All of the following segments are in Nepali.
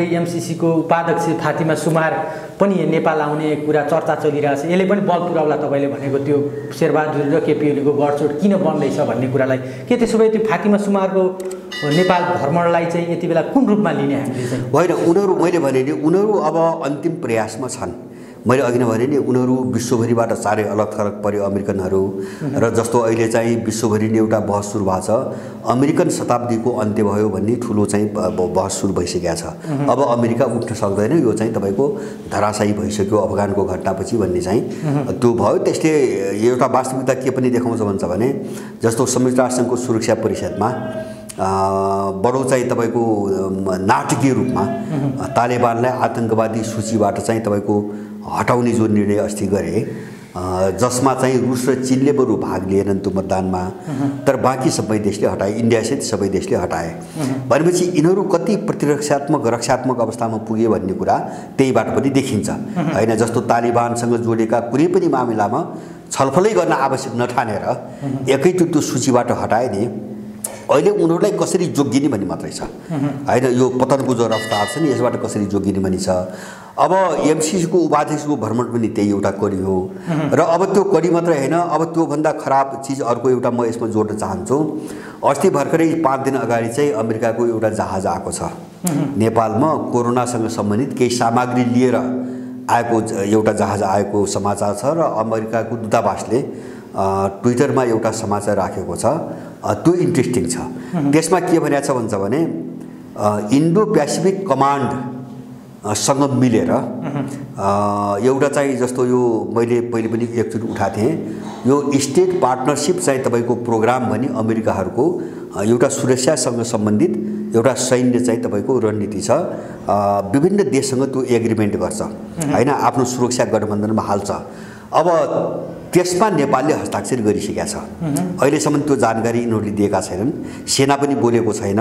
एमसीसी को उपाध्यक्ष फातिमा सुमार पनि नेपाल आउने कुरा चर्चा चलिरहेछ। यसले पनि बल पुर्याउला तपाईले भनेको त्यो शेरबहादुर र केपी ओलीको गठजोड किन बन्दैछ भन्ने कुरालाई। के त्यसो भए त्यो फातिमा सुमारको नेपाल भ्रमणलाई चाहिँ यति बेला कुन रूपमा लिने हामीले चाहिँ? होइन, उनीहरू मैले भने नि उनीहरू अब अन्तिम प्रयासमा छन्। मैले अघि नै भने नि उनीहरू विश्वभरिबाट चारै अलग थलग पर्यो अमेरिकनहरू र जस्तो अहिले चाहिँ विश्वभरि नै एउटा बहस सुरु भएको छ अमेरिकन शताब्दीको अन्त्य भयो भन्ने ठुलो चाहिँ बहस सुरु भइसकेको छ। अब अमेरिका उठ्न सक्दैन, यो चाहिँ तपाईको धराशायी भइसक्यो अफगानको घटनापछि भन्ने चाहिँ त्यो भयो। त्यसले एउटा वास्तविकता के पनि देखाउँछ भन्छ भने जस्तो संयुक्त राष्ट्रसङ्घको सुरक्षा परिषदमा बडो चाहिँ तपाईको नाटकीय रूपमा तालिबानलाई आतंकवादी सूचीबाट चाहिँ तपाईको हटाउने जो निर्णय अस्ति गरे, जसमा चाहिँ रुस र चीनले बरु भाग लिएनन् त्यो मतदानमा, तर बाँकी सबै देशले हटाए, इन्डियासहित सबै देशले हटाए। भनेपछि यिनीहरू कति प्रतिरक्षात्मक रक्षात्मक अवस्थामा पुगे भन्ने कुरा त्यहीबाट पनि देखिन्छ हैन। जस्तो तालिबानसँग जोडेका कुनै पनि मामिलामा छलफलै गर्न आवश्यक नठानेर एकैचोटि त्यो सूचीबाट हटाए नि अहिले उनीहरूलाई कसरी जोगिने भन्ने मात्रै छ हैन। यो पतनको जो रफ्तार छ नि यसबाट कसरी जोगिने भन्ने छ। अब एमसीसीको उपाध्यक्षको भ्रमण पनि त्यही एउटा कडी हो र अब त्यो कडी मात्रै हैन, अब त्यो भन्दा खराब चीज अर्को एउटा म यसमा जोड्न चाहन्छु। अस्ति भर्खरै 5 दिन अगाडि चाहिँ अमेरिकाको एउटा जहाज आएको छ नेपालमा कोरोनासँग सम्बन्धित केही सामग्री लिएर आएको एउटा जहाज आएको समाचार छ र अमेरिकाको दूतावासले ट्विटरमा एउटा समाचार राखेको छ। त्यो इन्ट्रेस्टिङ छ। त्यसमा के भनेको छ भन्छ भने इन्डो पेसिफिक कमान्ड सँग मिलेर एउटा चाहिँ जस्तो यो मैले पहिले पनि एकचोटि उठाएको थिएँ, यो स्टेट पार्टनरशिप चाहिँ तपाईको प्रोग्राम भनी अमेरिकाहरूको एउटा सुरक्षासँग सम्बन्धित एउटा सैन्य चाहिँ तपाईको रणनीति छ। विभिन्न देशसँग त्यो एग्रिमेन्ट गर्छ हैन, आफ्नो सुरक्षा गठबन्धनमा हाल्छ। अब त्यसमा नेपालले हस्ताक्षर गरिसकेका छ। अहिलेसम्म त्यो जानकारी यिनीहरूले दिएका छैनन्, सेना पनि बोलेको छैन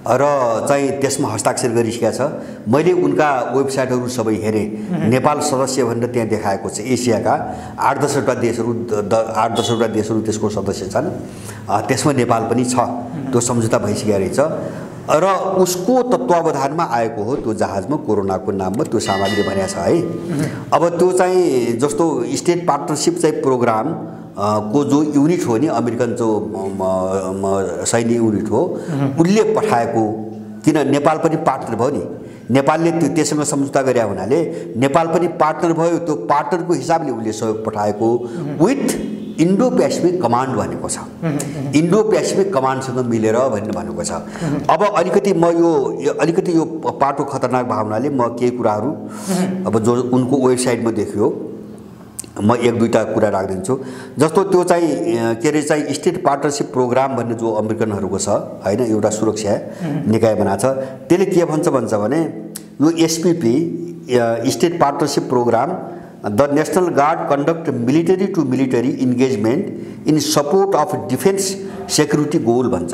र चाहिँ त्यसमा हस्ताक्षर गरिसकेका छ। मैले उनका वेबसाइटहरू सबै हेरेँ, नेपाल सदस्य भनेर त्यहाँ देखाएको छ। एसियाका 8-10वटा देशहरू त्यसको सदस्य छन्, त्यसमा नेपाल पनि छ। त्यो सम्झौता भइसकेको रहेछ र उसको तत्वावधानमा आएको हो त्यो जहाजमा कोरोनाको नाममा त्यो सामग्री भनेको छ है। अब त्यो चाहिँ जस्तो स्टेट पार्टनरशिप चाहिँ प्रोग्राम को जो युनिट हो नि अमेरिकन जो सैन्य युनिट हो उनले पठाएको, किन नेपाल पनि पार्टनर भयो नि, नेपालले त्यससँग सम्झौता गरे हुनाले नेपाल पनि पार्टनर भयो। त्यो पार्टनरको हिसाबले उसले सहयोग पठाएको विथ इन्डो पेसिफिक कमान्ड भनेको छ। इन्डो पेसिफिक कमान्डसँग मिलेर भनेको छ। अब अलिकति यो पाटो खतरनाक भावनाले म केही कुराहरू अब जो उनको वेबसाइटमा देखियो म एक दुईटा कुरा राखिदिन्छु। जस्तो त्यो चाहिँ के अरे चाहिँ स्टेट पार्टनरशिप प्रोग्राम भन्ने जो अमेरिकनहरूको छ हैन, एउटा सुरक्षा निकाय बनाएको छ। त्यसले के भन्छ भने यो SPP state partnership programme the National Guard conduct military to military engagement in support of defence security goal भन्छ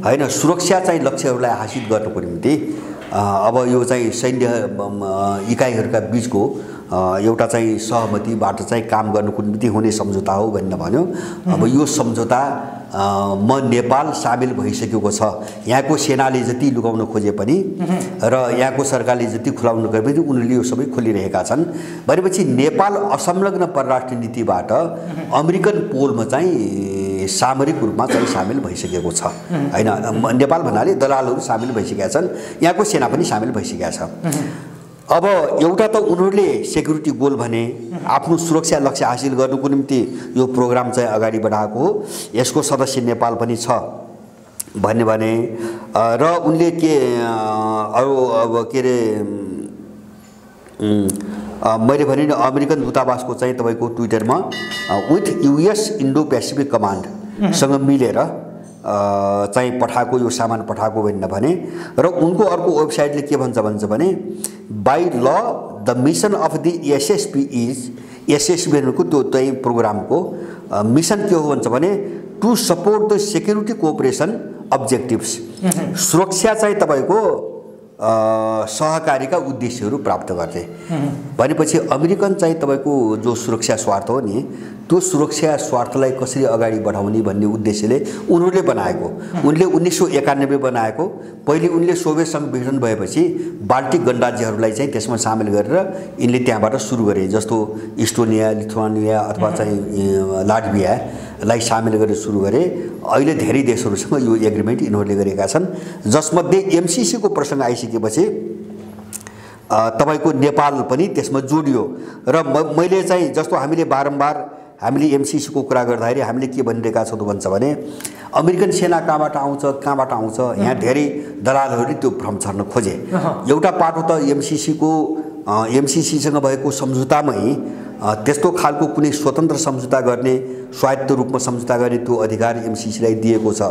हैन। सुरक्षा चाहिँ लक्ष्यहरूलाई हासिल गर्नको निम्ति अब यो चाहिँ सैन्य इकाइहरूका बीचको एउटा चाहिँ सहमतिबाट चाहिँ काम गर्नको निम्ति हुने सम्झौता हो भन्ने भन्यो। अब यो सम्झौता म नेपाल सामेल भइसकेको छ। यहाँको सेनाले जति लुकाउन खोजे पनि र यहाँको सरकारले जति खुलाउन गए पनि उनीहरूले यो सबै खोलिरहेका छन्। भनेपछि नेपाल असंलग्न परराष्ट्र नीतिबाट अमेरिकन पोलमा चाहिँ सामरिक रूपमा चाहिँ सामेल भइसकेको छ हैन। नेपाल भन्नाले दलालहरू सामेल भइसकेका छन्, यहाँको सेना पनि सामेल भइसकेका छ। अब एउटा त उनीहरूले सेक्युरिटी गोल भने आफ्नो सुरक्षा लक्ष्य हासिल गर्नको निम्ति यो प्रोग्राम चाहिँ अगाडि बढाएको हो। यसको सदस्य नेपाल पनि छ भने र उनले के अरु अब के रे मैले भने नि अमेरिकन दूतावासको चाहिँ तपाईको ट्विटरमा with US Indo Pacific command सँग मिलेर चाहिँ पठाएको यो सामान पठाएको भने र उनको अर्को वेबसाइटले के भन्छ भने by law the mission of the SSP is SSP को त्यो चाहिँ प्रोग्रामको मिसन के हो भन्छ भने to support the security cooperation objectives. सुरक्षा चाहिँ तपाईको सहकारीका उद्देश्यहरू प्राप्त गर्थे भनेपछि अमेरिकन चाहिँ तपाईको जो सुरक्षा स्वार्थ हो नि त्यो सुरक्षा स्वार्थलाई कसरी अगाडि बढाउने भन्ने उद्देश्यले उनीहरूले बनाएको। उनले 1991 बनाएको। पहिले उनले सोभियत संघ विघटन भएपछि बाल्टिक गणराज्यहरूलाई चाहिँ त्यसमा सामेल गरेर यिनले त्यहाँबाट सुरु गरे, जस्तो इस्टोनिया, लिथुआनिया अथवा चाहिँ लाटभियालाई सामेल गरेर सुरु गरे। अहिले धेरै देशहरूसँग यो एग्रिमेन्ट यिनीहरूले गरेका छन्, जसमध्ये एमसिसीको प्रसङ्ग आइसकेपछि तपाईको नेपाल पनि त्यसमा जोडियो। र मैले चाहिँ जस्तो हामीले बारम्बार हामीले एमसिसीको कुरा गर्दाखेरि हामीले के भनिरहेका छौँ भन्छ भने अमेरिकन सेना कहाँबाट आउँछ, यहाँ धेरै दलालहरूले त्यो भ्रम छर्न खोजे। एउटा पाटो त एमसिसीसँग भएको सम्झौतामै त्यस्तो खालको कुनै स्वतन्त्र सम्झौता गर्ने, स्वायत्त रूपमा सम्झौता गर्ने त्यो अधिकार एमसिसीलाई दिएको छ।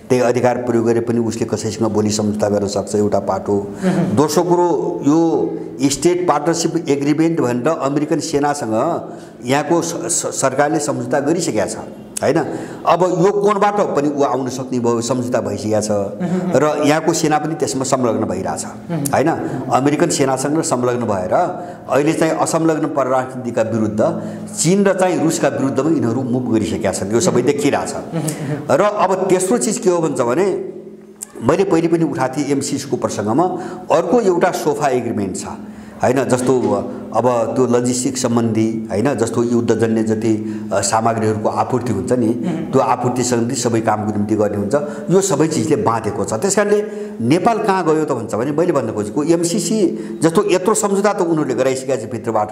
त्यही अधिकार प्रयोग गरे पनि उसले कसैसँग बोली सम्झौता गर्न सक्छ, एउटा पाटो। दोस्रो कुरो, यो स्टेट पार्टनरसिप एग्रिमेन्ट भनेर अमेरिकन सेनासँग यहाँको सरकारले सम्झौता गरिसकेका छ हैन। अब यो कोणबाट पनि ऊ आउन सक्ने भयो, सम्झौता भइसकेको छ र यहाँको सेना पनि त्यसमा संलग्न भइरहेछ हैन। अमेरिकन सेनासँग संलग्न भएर अहिले चाहिँ असंलग्न परराष्ट्र नीतिका विरुद्ध चीन र चाहिँ रुसका विरुद्धमा यिनीहरू मुभ गरिसकेका छन्, यो सबै देखिरहेछ। र अब तेस्रो चिज के हो भन्छ भने मैले पहिले पनि उठाएको थिएँ एमसिसीको प्रसङ्गमा अर्को एउटा सोफा एग्रिमेन्ट छ हैन, जस्तो अब त्यो लजिस्टिक सम्बन्धी हैन, जस्तो युद्धजन्य जति सामग्रीहरूको आपूर्ति हुन्छ नि, त्यो आपूर्ति सम्बन्धी सबै कामको निम्ति गर्ने हुन्छ, यो सबै चिजले बाँधेको छ। त्यसकारणले नेपाल कहाँ गयो त भन्छ भने मैले भन्न खोजेको एमसिसी जस्तो यत्रो सम्झौता त उनीहरूले गराइसकेका छ भित्रबाट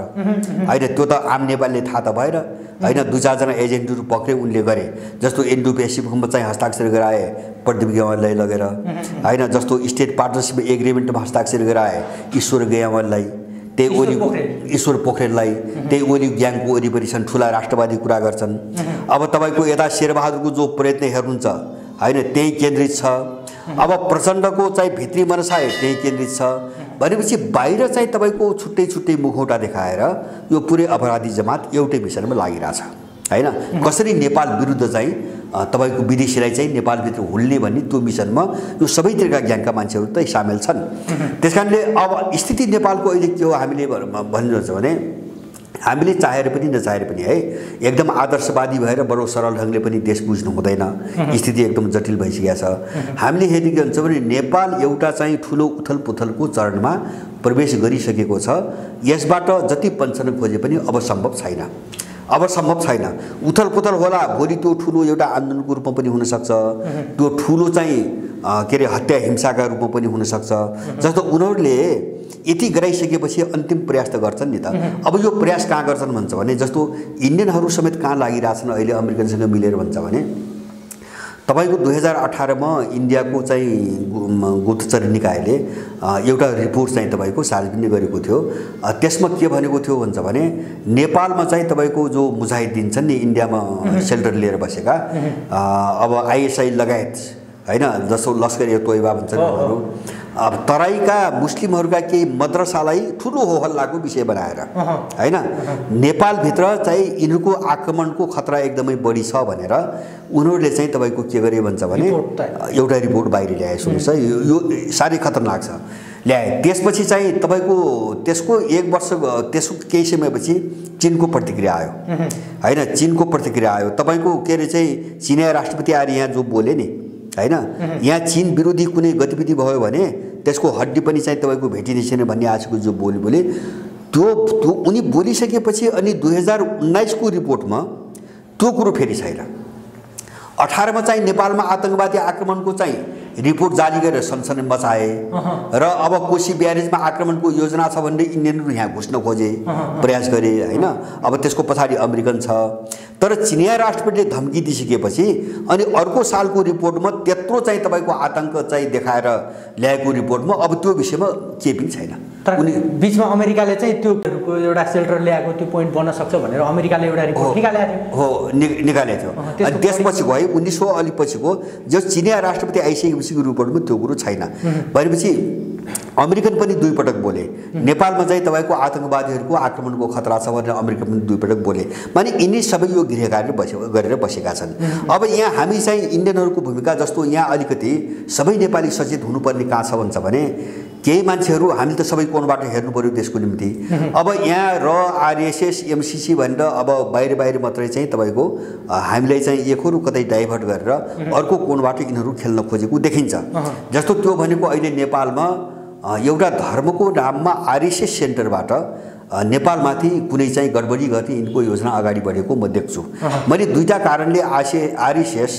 हैन, त्यो त आम नेपालले थाहा त भएर हैन, 2-4 जना एजेन्टहरू पक्रे उनले गरे, जस्तो इन्डो पेसिफिकमा चाहिँ हस्ताक्षर गराए प्रदीप गेवाललाई लगेर हैन, जस्तो स्टेट पार्टनरसिप एग्रिमेन्टमा हस्ताक्षर गराए ईश्वर गेवाललाई, त्यही ओली ईश्वर पोखरेललाई, त्यही ओली ग्याङको वरिपरि छन्, ठुला राष्ट्रवादी कुरा गर्छन्। अब तपाईँको यता शेरबहादुरको जो प्रयत्न हेर्नुहुन्छ हैन, त्यही केन्द्रित छ। अब प्रचण्डको चाहिँ भित्री मनसाय त्यही केन्द्रित छ भनेपछि बाहिर चाहिँ तपाईँको छुट्टै छुट्टै मुखौटा देखाएर यो पुरै अपराधी जमात एउटै मिसनमा लागिरहेछ हैन। कसरी नेपाल विरुद्ध चाहिँ तपाईको विदेशीलाई चाहिँ नेपालभित्र हुल्ने भन्ने त्यो मिसनमा यो सबैतिरका ग्याङका मान्छेहरू त सामेल छन्। त्यसकारणले अब स्थिति नेपालको अहिले के हो हामीले भनिरहेछ भने हामीले चाहेर पनि नचाहेर पनि है एकदम आदर्शवादी भएर बडो सरल ढङ्गले पनि देश बुझ्नु हुँदैन, स्थिति एकदम जटिल भइसकेको छ। हामीले हेर्ने के हुन्छ भने नेपाल एउटा चाहिँ ठुलो उथलपुथलको चरणमा प्रवेश गरिसकेको छ। यसबाट जति पन्छन खोजे पनि अब सम्भव छैन। उथलपुथल होला, भोलि त्यो ठुलो एउटा आन्दोलनको रूपमा पनि हुनसक्छ, त्यो ठुलो चाहिँ के अरे हत्या हिंसाका रूपमा पनि हुनसक्छ। जस्तो उनीहरूले यति गराइसकेपछि अन्तिम प्रयास त गर्छन् नि त। अब यो प्रयास कहाँ गर्छन् भन्छ भने जस्तो इन्डियनहरू समेत कहाँ लागिरहेछन् अहिले अमेरिकनसँग मिलेर भन्छ भने तपाईको 2018 मा इन्डियाको चाहिँ गुप्तचर निकायले एउटा रिपोर्ट चाहिँ तपाईको सार्वजनिक गरेको थियो। त्यसमा के भनेको थियो भन्छ भने नेपालमा चाहिँ तपाईको जो मुजाहिदिन छन् नि इन्डियामा सेल्टर लिएर बसेका, अब आइएसआई लगायत हैन, जस्तो लस्कर ए तोयबा भन्छन् उनीहरू, अब तराईका मुस्लिमहरूका केही मद्रसालाई ठुलो होहल्लाको विषय बनाएर हैन, नेपालभित्र चाहिँ यिनीहरूको आक्रमणको खतरा एकदमै बढी छ भनेर उनीहरूले चाहिँ तपाईको के गरे भन्छ भने एउटा रिपोर्ट बाहिर ल्याए। सुन्नुहोस् है, यो साह्रै खतरनाक छ, ल्याए। त्यसपछि चाहिँ तपाईको त्यसको 1 वर्ष त्यसको केही समयपछि चीनको प्रतिक्रिया आयो हैन, चीनको प्रतिक्रिया आयो। तपाईको के अरे चाहिँ चिनिया राष्ट्रपति आएर यहाँ जो बोले नि हैन, यहाँ चीन विरोधी कुनै गतिविधि भयो भने त्यसको हड्डी पनि चाहिँ तपाईको भेटिने छैन भन्ने आजको जो बोले त्यो उनी बोलिसकेपछि अनि 2019 को रिपोर्टमा त्यो कुरो फेरि छैन। 18 मा चाहिँ नेपालमा आतंकवादी आक्रमणको चाहिँ रिपोर्ट जारी गरेर सनसनी मचाए र अब कोशी ब्यारेजमा आक्रमणको योजना छ भन्ने इन्डियनहरू यहाँ घुस्न खोजे, प्रयास गरे हैन। अब त्यसको पछाडि अमेरिकन छ, तर चिनिया राष्ट्रपतिले धम्की दिइसकेपछि अनि अर्को सालको रिपोर्टमा त्यत्रो चाहिँ तपाईको आतंक चाहिँ देखाएर ल्याएको रिपोर्टमा अब त्यो विषयमा केही पनि छैन। उनी बीचमा अमेरिकाले चाहिँ त्यो एउटा सेल्टर ल्याएको त्यो पोइन्ट बन्न सक्छ भनेर अमेरिकाले एउटा रिपोर्ट निकालेको थियो। हो, निकालेको थियो। अनि त्यसपछिको है 1900 अलि पछिको जो चिनिया राष्ट्रपति आइसकेपछिको रिपोर्टमा त्यो कुरो छैन भनेपछि अमेरिकन पनि 2 पटक बोले, नेपालमा चाहिँ तपाईको आतंकवादीहरूको आक्रमणको खतरा छ भनेर अमेरिका पनि 2 पटक बोले। माने यिनी सबै यो गृह कार्य गरेर बसेका छन्। अब यहाँ हामी चाहिँ इन्डियनहरूको भूमिका जस्तो यहाँ अलिकति सबै नेपाली सचेत हुनुपर्ने कहाँ छ भन्छ भने केही मान्छेहरू हामीले त सबै कोणबाट हेर्नु पर्यो देशको निम्ति। अब यहाँ र आरएसएस एमसीसी भनेर अब बाहिर मात्रै चाहिँ तपाईँको हामीलाई चाहिँ एकहोरू कतै डाइभर्ट गरेर अर्को कोणबाट यिनीहरू खेल्न खोजेको देखिन्छ। जस्तो त्यो भनेको अहिले नेपालमा एउटा धर्मको नाममा आरएसएस सेन्टरबाट नेपालमाथि कुनै चाहिँ गडबडी गर्ने यिनको योजना अगाडि बढेको म देख्छु। मैले दुईटा कारणले आरएसएस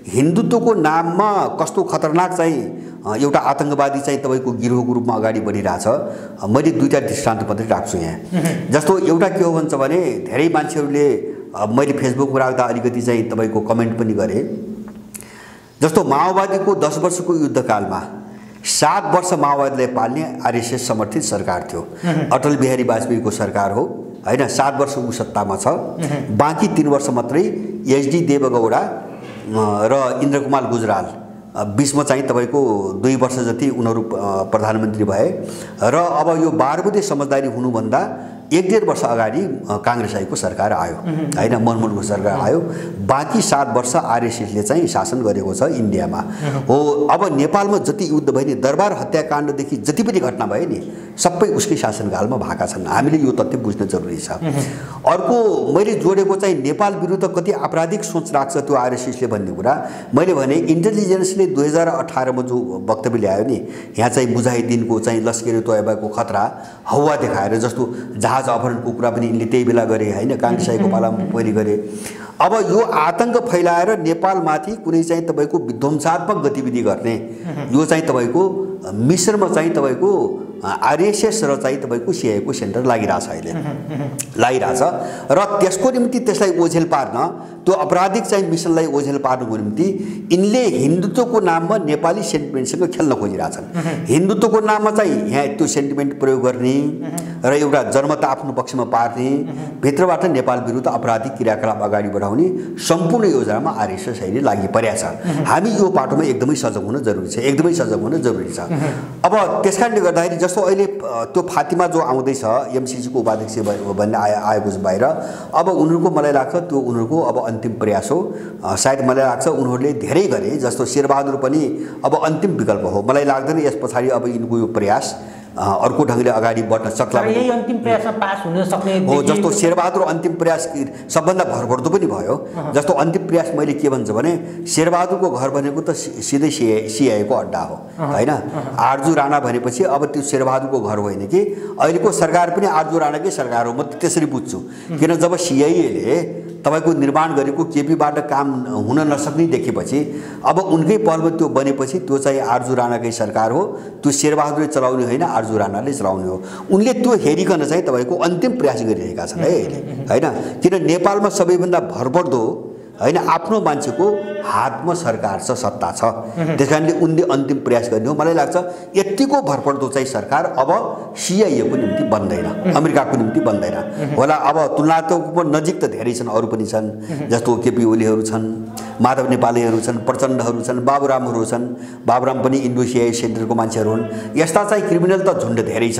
हिन्दुत्वको नाममा कस्तो खतरनाक चाहिँ एउटा आतंकवादी चाहिँ तपाईँको गिरोहको रूपमा अगाडि बढिरहेछ, मैले दुईटा दृष्टान्त मात्रै राख्छु यहाँ। जस्तो एउटा के हो भन्छ भने धेरै मान्छेहरूले मैले फेसबुकमा राख्दा अलिकति चाहिँ तपाईँको कमेन्ट पनि गरेँ। जस्तो माओवादीको 10 वर्षको युद्धकालमा 7 वर्ष माओवादीलाई पाल्ने आरएसएस समर्थित सरकार थियो। अटल बिहारी वाजपेयीको सरकार हो हैन। 7 वर्ष ऊ सत्तामा छ, बाँकी 3 वर्ष मात्रै एचडी देवगौडा र इन्द्रकुमार गुजराल बीचमा चाहिँ तपाईँको 2 वर्ष जति उनीहरू प्रधानमन्त्री भए र अब यो 12 बुँदे समझदारी हुनुभन्दा 1-1.5 वर्ष अगाडि काङ्ग्रेस आएको सरकार आयो हैन, मनमोहनको सरकार आयो। बाँकी 7 वर्ष आरएसएसले चाहिँ शासन गरेको छ इन्डियामा हो। अब नेपालमा जति युद्ध भयो नि, दरबार हत्याकाण्डदेखि जति पनि घटना भयो नि, सबै उसकै शासनकालमा भएका छन्। हामीले यो तथ्य बुझ्न जरुरी छ। अर्को मैले जोडेको चाहिँ नेपाल विरुद्ध कति आपराधिक सोच राख्छ त्यो आरएसएसले भन्ने कुरा मैले भने इन्टेलिजेन्सले 2018 मा जो वक्तव्य ल्यायो नि, यहाँ चाहिँ मुजाहिदिनको चाहिँ लस्करे तोयबाको खतरा हौवा देखाएर, जस्तो जहाज अपहरणको कुरा पनि यिनले त्यही बेला गरे हैन, काङ्ग्रेस आएको पालामा पहिले गरे। अब यो आतंक फैलाएर नेपालमाथि कुनै चाहिँ तपाईँको विध्वंसात्मक गतिविधि गर्ने यो चाहिँ तपाईँको मिश्रमा चाहिँ तपाईँको आरएसएस र चाहिँ तपाईँको सिआइएको सेन्टर लागिरहेछ, अहिले लागिरहेछ र त्यसको निम्ति त्यसलाई ओझेल पार्न, त्यो आपराधिक चाहिँ मिसनलाई ओझेल पार्नको निम्ति यिनले हिन्दुत्वको नाममा नेपाली सेन्टिमेन्टसँग खेल्न खोजिरहेछन्। हिन्दुत्वको नाममा चाहिँ यहाँ त्यो सेन्टिमेन्ट प्रयोग गर्ने र एउटा जनमत आफ्नो पक्षमा पार्ने, भित्रबाट नेपाल विरुद्ध आपराधिक क्रियाकलाप अगाडि बढाउने सम्पूर्ण योजनामा आरएसएस अहिले लागि परेको छ। हामी यो पाटोमा एकदमै सजग हुन जरुरी छ, एकदमै सजग हुन जरुरी छ। अब त्यसकारणले गर्दाखेरि जस्तो अहिले त्यो फातिमा जो आउँदैछ एमसीसीको उपाध्यक्ष भन्ने आएको छ बाहिर, अब उनीहरूको मलाई लाग्छ त्यो उनीहरूको अब अन्तिम प्रयास हो। सायद मलाई लाग्छ उनीहरूले धेरै गरे, जस्तो शेरबहादुर पनि अब अन्तिम विकल्प हो। मलाई लाग्दैन यस पछाडि अब यिनको यो प्रयास अर्को ढंगले अगाडि बढ्न सक्ला। यही अन्तिम प्रयासमा पास हुन सक्ने हो। जस्तो शेरबहादुर अन्तिम प्रयास सबभन्दा भरपर्दो पनि भयो। जस्तो अन्तिम प्रयास मैले के भन्छ भने शेरबहादुरको घर भनेको त सिधै सिआइएको अड्डा हो हैन। आरजू राणा भनेपछि अब त्यो शेरबहादुरको घर होइन कि अहिलेको सरकार पनि आरजू राणाकै सरकार हो, म त्यसरी बुझ्छु। किन जब सिआइएले तपाईको निर्माण गरेको केपीबाट काम हुन नसक्ने देखेपछि अब उनकै पहलमा त्यो बनेपछि त्यो चाहिँ आरजू राणाकै सरकार हो, त्यो शेरबहादुरले चलाउने होइन, आरजू राणाले चलाउने हो। उनले त्यो हेरिकन चाहिँ तपाईको अन्तिम प्रयास गरिरहेका छन् है अहिले हैन। किन नेपालमा सबैभन्दा भरपर्दो हैन आफ्नो मान्छेको हातमा सरकार छ, सत्ता छ, त्यसकारणले उनले अन्तिम प्रयास गर्ने हो। मलाई लाग्छ यतिको भरपर्दो चाहिँ सरकार अब सिआइएको निम्ति बन्दैन, अमेरिकाको निम्ति बन्दैन होला। अब तुलनात्मक नजिक त धेरै छन्, अरू पनि छन्, जस्तो केपी ओलीहरू छन्, माधव नेपालीहरू छन्, प्रचण्डहरू छन्, बाबुरामहरू छन्। बाबुराम पनि इन्डो सिआई सेन्टरको मान्छेहरू हुन्। यस्ता चाहिँ क्रिमिनल त झुन्ड धेरै छ,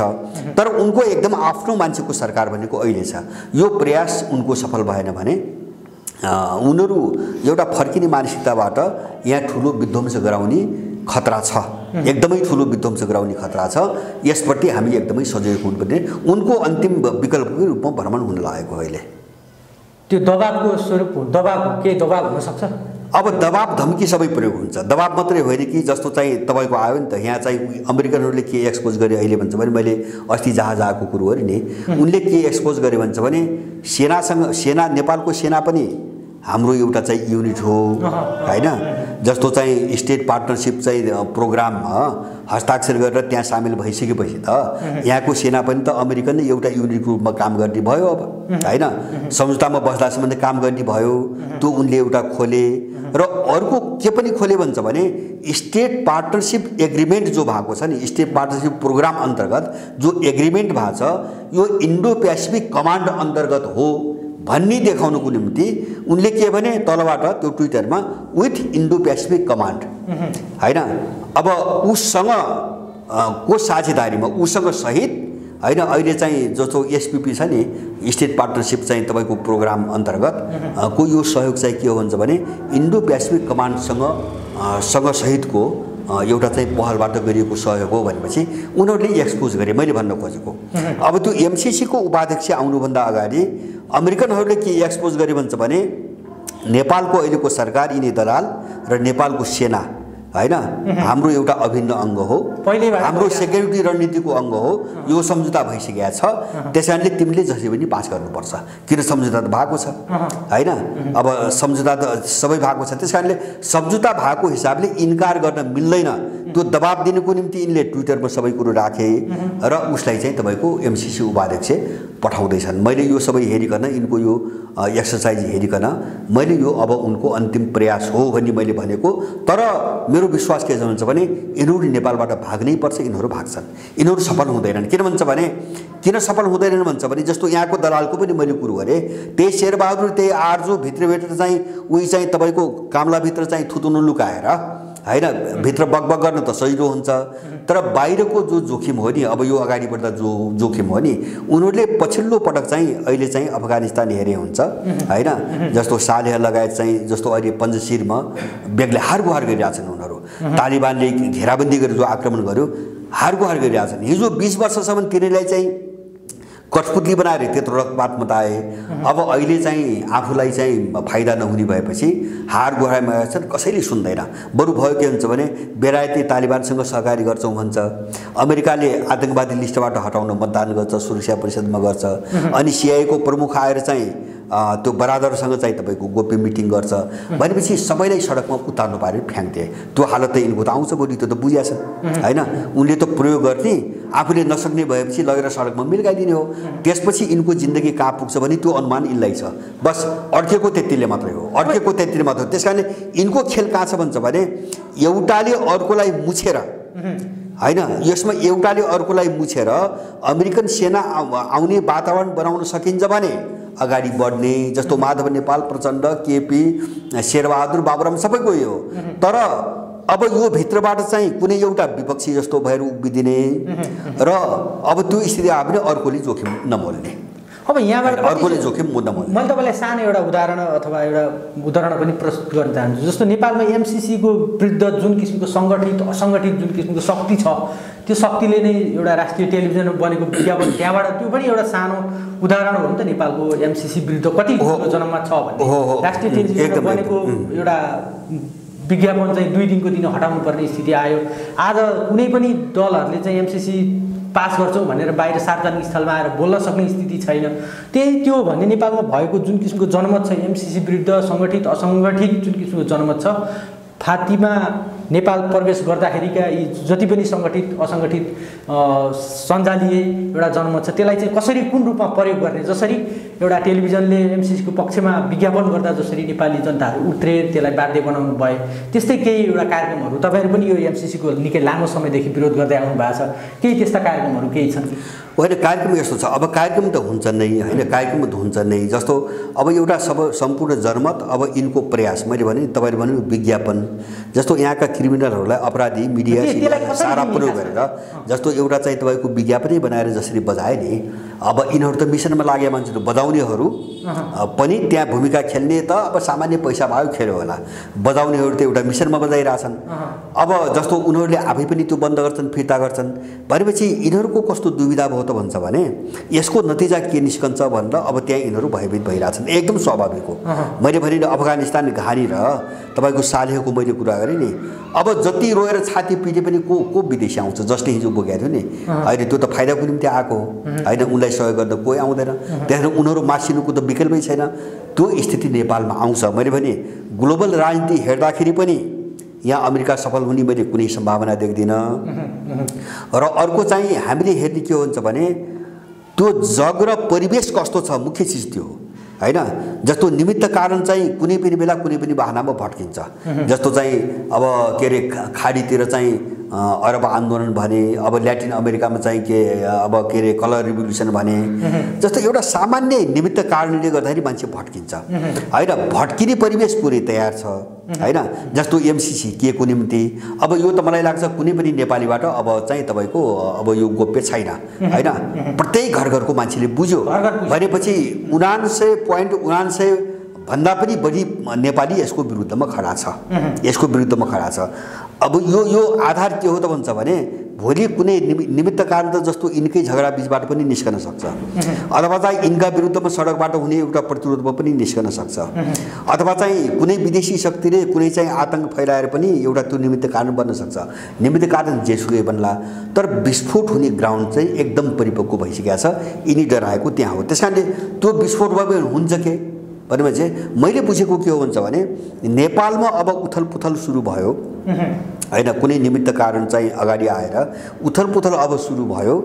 तर उनको एकदम आफ्नो मान्छेको सरकार भनेको अहिले छ। यो प्रयास उनको सफल भएन भने उनीहरू एउटा फर्किने मानसिकताबाट यहाँ ठुलो विध्वंस गराउने खतरा छ, एकदमै ठुलो विध्वंस गराउने खतरा छ। यसप्रति हामी एकदमै सजग हुनुपर्ने। उनको अन्तिम विकल्पको रूपमा भ्रमण हुन लागेको अहिले त्यो दबावको स्वरूप, दबाव के दबाव हुन सक्छ? अब दबाव धम्की सबै प्रयोग हुन्छ। दबाव मात्रै होइन कि जस्तो चाहिँ तपाईँको आयो नि त, यहाँ चाहिँ अमेरिकनहरूले के एक्सपोज गरे अहिले भन्छ भने, मैले अस्ति जहाज आएको कुरो हो नि, उनले के एक्सपोज गरे भन्छ भने सेनासँग, सेना नेपालको सेना पनि हाम्रो एउटा चाहिँ युनिट हो हैन। जस्तो चाहिँ स्टेट पार्टनरशिप चाहिँ प्रोग्राममा हस्ताक्षर गरेर त्यहाँ सामेल भइसकेपछि त यहाँको सेना पनि त अमेरिकन एउटा युनिटको रूपमा काम गर्ने भयो अब हैन। सम्झौतामा बस्दासम्म काम गर्ने भयो, त्यो उनले एउटा खोले। र अर्को के पनि खोले भन्छ भने स्टेट पार्टनरशिप एग्रिमेन्ट जो भएको छ नि, स्टेट पार्टनरशिप प्रोग्राम अन्तर्गत जो एग्रिमेन्ट भएको छ यो इन्डो पेसिफिक कमान्ड अन्तर्गत हो भन्ने देखाउनको निम्ति उनले के भने तलबाट त्यो ट्विटरमा विथ इन्डो पेसिफिक कमान्ड हैन। अब उसँग को साझेदारीमा उसँग सहित हैन अहिले चाहिँ जस्तो एसपीपी छ नि, स्टेट पार्टनरशिप चाहिँ तपाईको प्रोग्राम अन्तर्गत को यो सहयोग चाहिँ के हो भन्छ भने इन्डो पेसिफिक कमान्डसँग सहितको एउटा चाहिँ पहलबाट गरिएको सहयोग हो भनेपछि उनीहरूले एक्सपोज गरे। मैले भन्न खोजेको अब त्यो एमसिसीको उपाध्यक्ष आउनुभन्दा अगाडि अमेरिकनहरूले के एक्सपोज गरे भन्छ भने नेपालको अहिलेको सरकार, यिनी दलाल र नेपालको सेना हैन हाम्रो एउटा अभिन्न अंग हो, हाम्रो सेक्युरिटी रणनीतिको अंग हो, यो सम्झौता भइसकेको छ, त्यसैले तिमीले जसरी पनि पास गर्नुपर्छ। किन सम्झौता त भएको छ हैन, अब सम्झौता त सबै भएको छ, त्यसकारणले सम्झौता भएको हिसाबले इन्कार गर्न मिल्दैन। त्यो दबाब दिनको निम्ति यिनले ट्विटरमा सबै कुरो राखे र उसलाई चाहिँ तपाईको एमसिसी उपाध्यक्ष पठाउँदैछन्। मैले यो सबै हेरिकन यिनको यो एक्सरसाइज हेरिकन मैले यो अब उनको अन्तिम प्रयास हो भन्ने मैले भनेको। तर मेरो विश्वास के हुन्छ भने यिनीहरू नेपालबाट भाग्नै पर्छ, यिनीहरू भाग्छन्, यिनीहरू सफल हुँदैनन्। किन भन्छ भने किन सफल हुँदैनन् भन्छ भने जस्तो यहाँको दलालको पनि मैले कुरो गरेँ, त्यही शेरबहादुर त्यही आर्जु भित्रभित्र चाहिँ उही चाहिँ तपाईको कामलाभित्र चाहिँ थुतुनु लुकाएर हैन भित्र बगबग गर्न त सजिलो हुन्छ, तर बाहिरको जो जोखिम हो नि, अब यो अगाडि बढ्दा जो जोखिम हो नि, उनीहरूले पछिल्लो पटक चाहिँ अहिले चाहिँ अफगानिस्तान हेरे हुन्छ हैन, जस्तो सालेह लगायत चाहिँ जस्तो अहिले पञ्जशिरमा बेग्लै हारगुहार गरिरहेछन् उनीहरू। तालिबानले घेराबन्दी गरेर जो आक्रमण गर्यो हारगुहार गरिरहेछन्। हिजो 20 वर्षसम्म तिनीलाई चाहिँ कठपुतली बनाएर त्यत्रो रक्तपात मताए, अब अहिले चाहिँ आफूलाई चाहिँ फाइदा नहुने भएपछि हार गुहारमा छन्, कसैले सुन्दैन। बरु भयो के हुन्छ भने बेलायती तालिबानसँग सहकारी गर्छौँ भन्छ, अमेरिकाले आतंकवादी लिस्टबाट हटाउन मतदान गर्छ, सुरक्षा परिषदमा गर्छ, अनि सिआइएको प्रमुख आएर चाहिँ त्यो बरादरसँग चाहिँ तपाईको गोप्य मिटिङ गर्छ भनेपछि सबैलाई सडकमा उतार्नु पारेर फ्याङ्थे। त्यो हालत त यिनको त आउँछ भोलि, त्यो त बुझिया छ हैन। उनले त प्रयोग गर्ने, आफूले नसक्ने भएपछि लगेर सडकमा मिल्गाइदिने हो। त्यसपछि यिनको जिन्दगी कहाँ पुग्छ भने त्यो अनुमान इल्लै छ। बस अड्केको त्यतिले मात्रै हो, अड्केको त्यतिले मात्रै हो। त्यसकारणले यिनको खेल कहाँ छ भन्छ भने एउटाले अर्कोलाई मुछेर हैन, यसमा एउटाले अर्कोलाई मुछेर अमेरिकन सेना आउने वातावरण बनाउन सकिन्छ भने अगाडि बढ्ने। जस्तो माधव नेपाल, प्रचण्ड, केपी, शेरबहादुर, बाबुराम सबैको यो। तर अब यो भित्रबाट चाहिँ कुनै एउटा विपक्षी जस्तो भएर उभिदिने र अब त्यो स्थिति आयो भने अर्कोले जोखिम नमोल्ने। अब यहाँबाट अर्कोले जोखिम नमोल्ने। मैले तपाईँलाई सानो एउटा उदाहरण अथवा एउटा उदाहरण पनि प्रस्तुत गर्न चाहन्छु। जस्तो नेपालमा एमसिसीको विरुद्ध जुन किसिमको सङ्गठित असङ्गठित जुन किसिमको शक्ति छ, त्यो शक्तिले नै एउटा राष्ट्रिय टेलिभिजनमा बनेको विज्ञापन, त्यहाँबाट त्यो पनि एउटा सानो उदाहरण हो नि त नेपालको एमसिसी विरुद्ध कति जन्ममा छ भन्ने। राष्ट्रिय टेलिभिजनमा बनेको एउटा विज्ञापन चाहिँ 2 दिनको दिन हटाउनु पर्ने स्थिति आयो। आज कुनै पनि दलहरूले चाहिँ एमसिसी पास गर्छौँ भनेर बाहिर सार्वजनिक स्थलमा आएर बोल्न सक्ने स्थिति छैन। त्यही त्यो भन्ने नेपालमा भएको जुन किसिमको जनमत छ एमसिसी विरुद्ध सङ्गठित असङ्गठित जुन किसिमको जनमत छ, फातिमा नेपाल प्रवेश गर्दाखेरिका यी जति पनि सङ्गठित असङ्गठित सञ्जालीय एउटा जनमत छ, त्यसलाई चाहिँ कसरी कुन रूपमा प्रयोग गर्ने, जसरी एउटा टेलिभिजनले एमसिसीको पक्षमा विज्ञापन गर्दा जसरी नेपाली जनताहरू उत्रे त्यसलाई बाध्य बनाउनु भयो, त्यस्तै केही एउटा कार्यक्रमहरू तपाईँहरू पनि यो एमसिसीको निकै लामो समयदेखि विरोध गर्दै आउनु भएको छ, केही त्यस्ता कार्यक्रमहरू केही छन्? होइन, कार्यक्रम यस्तो छ, अब कार्यक्रम त हुन्छ नै होइन, कार्यक्रम त हुन्छ नै। जस्तो अब एउटा सम्पूर्ण जनमत, अब यिनको प्रयास मैले भने तपाईँले भन्नु विज्ञापन, जस्तो यहाँका क्रिमिनलहरूलाई अपराधी मिडिया सारा प्रयोग गरेर जस्तो एउटा चाहिँ तपाईँको विज्ञापनै बनाएर जसरी बजाए नि, अब यिनीहरू त मिसनमा लागेका मान्छेहरू बजाउनेहरू पनि त्यहाँ भूमिका खेल्ने त अब सामान्य पैसा भयो खेल्यो होला, बजाउनेहरू त एउटा मिसनमा बजाइरहेछन्। अब जस्तो उनीहरूले आफै पनि त्यो बन्द गर्छन्, फिर्ता गर्छन् भनेपछि यिनीहरूको कस्तो दुविधा भयो त भन्छ भने यसको नतिजा के निस्कन्छ भनेर अब त्यहाँ यिनीहरू भयभीत भइरहेछन्। एकदम स्वाभाविक हो। मैले भने अफगानिस्तान घानी र तपाईँको सालेहको मैले कुरा गरेँ नि, अब जति रोएर छाती पिटे पनि को विदेशी आउँछ, जसले हिजो बोकेको थियो नि, अहिले त्यो त फाइदाको निम्ति आएको हो होइन, उनलाई सहयोग गर्दा कोही आउँदैन, त्यसरी उनीहरू मासिनुको त विकल्पै छैन। त्यो स्थिति नेपालमा आउँछ। मैले भने ग्लोबल राजनीति हेर्दाखेरि पनि यहाँ अमेरिका सफल हुने मैले कुनै सम्भावना देख्दिनँ। र अर्को चाहिँ हामीले हेर्ने के हुन्छ भने त्यो जग र परिवेश कस्तो छ, मुख्य चिज त्यो हो हैन। जस्तो निमित्त कारण चाहिँ कुनै पनि बेला कुनै पनि बहानामा भट्किन्छ। जस्तो चाहिँ अब के अरे खाडीतिर चाहिँ अरब आन्दोलन भने, अब ल्याटिन अमेरिकामा चाहिँ के अब के अरे कलर रिभोल्युसन भने, जस्तो एउटा सामान्य निमित्त कारणले गर्दाखेरि मान्छे भट्किन्छ हैन। भट्किने परिवेश पुरै तयार छ हैन। जस्तो एमसिसी के को निम्ति, अब यो त मलाई लाग्छ कुनै पनि नेपालीबाट अब चाहिँ तपाईँको अब यो गोप्य छैन हैन। प्रत्येक घर घरको मान्छेले बुझ्यो भनेपछि 79.79 भन्दा पनि बढी नेपाली यसको विरुद्धमा खडा छ, यसको विरुद्धमा खडा छ। अब यो आधार के हो त भन्छ भने भोलि कुनै निमित्त कारण त जस्तो यिनकै झगडा बीचबाट पनि निस्कन सक्छ, अथवा चाहिँ यिनका विरुद्धमा सडकबाट हुने एउटा प्रतिरोधमा पनि निस्कन सक्छ, अथवा चाहिँ कुनै विदेशी शक्तिले कुनै चाहिँ आतंक फैलाएर पनि एउटा त्यो निमित्त कारण बन्न सक्छ। निमित्त कारण जेसुकै बन्ला, तर विस्फोट हुने ग्राउन्ड चाहिँ एकदम परिपक्व भइसकेको छ। यिनी डराएको त्यहाँ हो। त्यसकारणले त्यो विस्फोट भयो हुन्छ के भनेपछि मैले बुझेको के हो भन्छ भने नेपालमा अब उथलपुथल सुरु भयो हैन, कुनै निमित्त कारण चाहिँ अगाडि आएर उथलपुथल अब सुरु भयो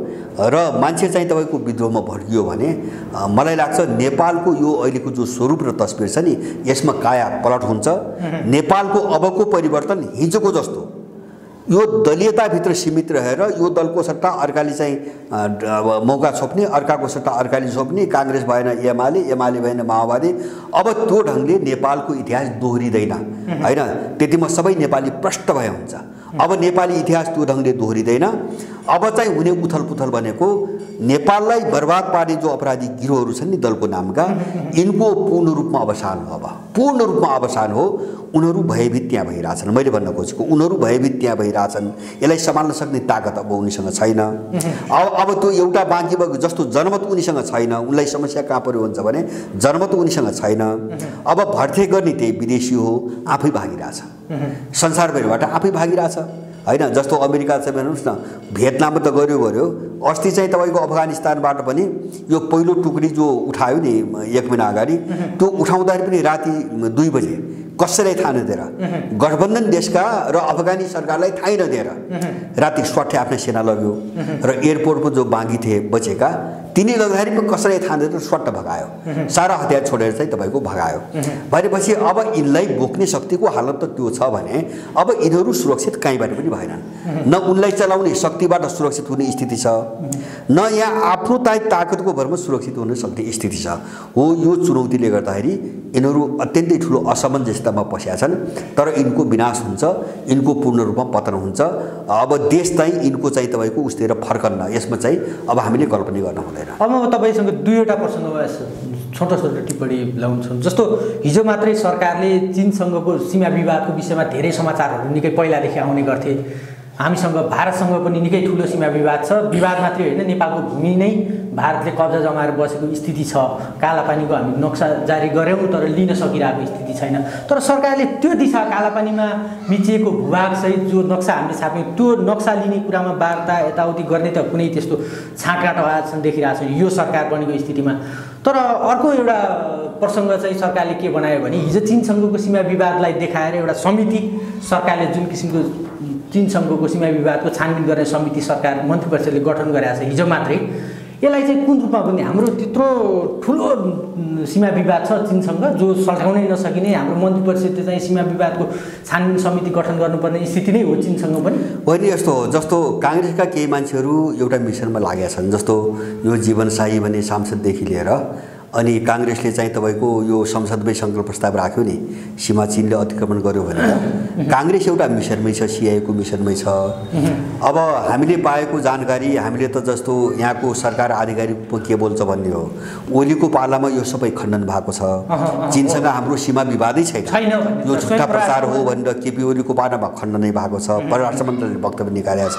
र मान्छे चाहिँ तपाईको विद्रोहमा भड्कियो भने मलाई लाग्छ नेपालको यो अहिलेको जो स्वरूप र तस्बिर छ नि यसमा काया पलट हुन्छ। नेपालको अबको परिवर्तन हिजोको जस्तो यो दलीयताभित्र सीमित रहेर यो दलको सट्टा अर्काले चाहिँ मौका छोप्ने, अर्काको सट्टा अर्काले छोप्ने, कांग्रेस भएन एमाले, एमाले भएन माओवादी, अब त्यो ढङ्गले नेपालको इतिहास दोहोरिँदैन हैन। त्यतिमा सबै नेपाली प्रष्ट भए हुन्छ। अब नेपाली इतिहास त्यो ढङ्गले दोहोरिँदैन। अब चाहिँ हुने उथलपुथल भनेको नेपाललाई बर्बाद पार्ने जो अपराधी गिरोहहरू छन् नि दलको नामका, यिनको पूर्ण रूपमा अवसान हो। अब पूर्ण रूपमा अवसान हो। उनीहरू भयभीत त्यहाँ भइरहेछन्। मैले भन्न खोजेको उनीहरू भयभीत त्यहाँ भइरहेछन्। यसलाई सम्हाल्न सक्ने ताकत अब उनीसँग छैन। अब त्यो एउटा बाँकी भएको जस्तो जनमत उनीसँग छैन। उनलाई समस्या कहाँ पर्यो भन्छ भने जनमत उनीसँग छैन। अब भर्ती गर्ने त्यही विदेशी हो, आफै भागिरहेछ, संसारभरिबाट आफै भागिरहेछ हैन। जस्तो अमेरिका चाहिँ भन्नुहोस् न, भियतनाममा त गर्यो, अस्ति चाहिँ तपाईँको अफगानिस्तानबाट पनि यो पहिलो टुक्री जो उठायो नि 1 महिना अगाडि, त्यो उठाउँदाखेरि पनि राति 2 बजे कसैलाई थाहा नदिएर, गठबन्धन देशका र अफगानी सरकारलाई थाहै नदिएर राति स्वाट्ठै आफ्नो सेना लग्यो र एयरपोर्टको जो बाँकी थिए बचेका तिनी लग्दाखेरि पनि कसैलाई थाहा नदिएर स्वाट्ट भगायो, सारा हतियार छोडेर चाहिँ तपाईँको भगायो। भनेपछि अब यिनलाई बोक्ने शक्तिको हालत त त्यो छ भने अब यिनीहरू सुरक्षित कहीँबाट पनि भएनन्। न उनलाई चलाउने शक्तिबाट सुरक्षित हुने स्थिति छ, न यहाँ आफ्नो ताकतको भरमा सुरक्षित हुन सक्ने स्थिति छ। हो, यो चुनौतीले गर्दाखेरि यिनीहरू अत्यन्तै ठुलो असमञ्जसतामा पसेका छन्। तर यिनको विनाश हुन्छ, यिनको पूर्ण रूपमा पतन हुन्छ। अब देश चाहिँ यिनको चाहिँ तपाईँको उस्तेर फर्कन्न, यसमा चाहिँ अब हामीले कल्पना गर्न हुँदैन। अब म तपाईसँग 2वटा प्रश्नमा छोटो छोटो टिप्पणी ल्याउँछु। जस्तो हिजो मात्रै सरकारले चीनसँगको सीमा विवादको विषयमा धेरै समाचारहरू निकै पहिलादेखि आउने गर्थे। हामीसँग भारतसँग पनि निकै ठुलो सीमा विवाद छ। विवाद मात्रै होइन, नेपालको भूमि नै भारतले कब्जा जमाएर बसेको स्थिति छ। कालापानीको हामी नक्सा जारी गऱ्यौँ तर लिन सकिरहेको स्थिति छैन। तर सरकारले त्यो दिशा कालापानीमा मिचिएको भूभागसहित जो नक्सा हामीले छाप्यौँ त्यो नक्सा लिने कुरामा वार्ता यताउति गर्ने त कुनै त्यस्तो छाँटकाँट आसन देखिरहेको छ यो सरकार बनेको स्थितिमा। तर अर्को एउटा प्रसङ्ग चाहिँ सरकारले के बनायो भने हिजो चीनसँगको सीमा विवादलाई देखाएर एउटा समिति सरकारले जुन किसिमको चीनसँगको सीमा विवादको छानबिन गर्ने समिति सरकार मन्त्री परिषदले गठन गरेको छ हिजो मात्रै, यसलाई चाहिँ कुन रूपमा पनि हाम्रो त्यत्रो ठुलो सीमा विवाद छ चीनसँग जो सल्झाउनै नसकिने, हाम्रो मन्त्री परिषदले चाहिँ सीमा विवादको छानबिन समिति गठन गर्नुपर्ने स्थिति नै हो चीनसँग पनि होइन। यस्तो हो जस्तो काङ्ग्रेसका केही मान्छेहरू एउटा मिसनमा लागेका छन्। जस्तो यो जीवन साई भन्ने सांसददेखि लिएर अनि काङ्ग्रेसले चाहिँ तपाईँको यो संसदमै सङ्कल्प प्रस्ताव राख्यो नि सीमा चीनले अतिक्रमण गर्यो भनेर। काङ्ग्रेस एउटा मिसनमै छ, सिआइएको मिसनमै छ। अब हामीले पाएको जानकारी हामीले त जस्तो यहाँको सरकार आधिकारिक के बोल्छ भन्ने हो, ओलीको पालामा यो सबै खण्डन भएको छ। चीनसँग हाम्रो सीमा विवादै छैन, यो झुट्टा प्रचार हो भनेर केपी ओलीको पालामा खण्डनै भएको छ। परराष्ट्र मन्त्रीले वक्तव्य निकालेको छ।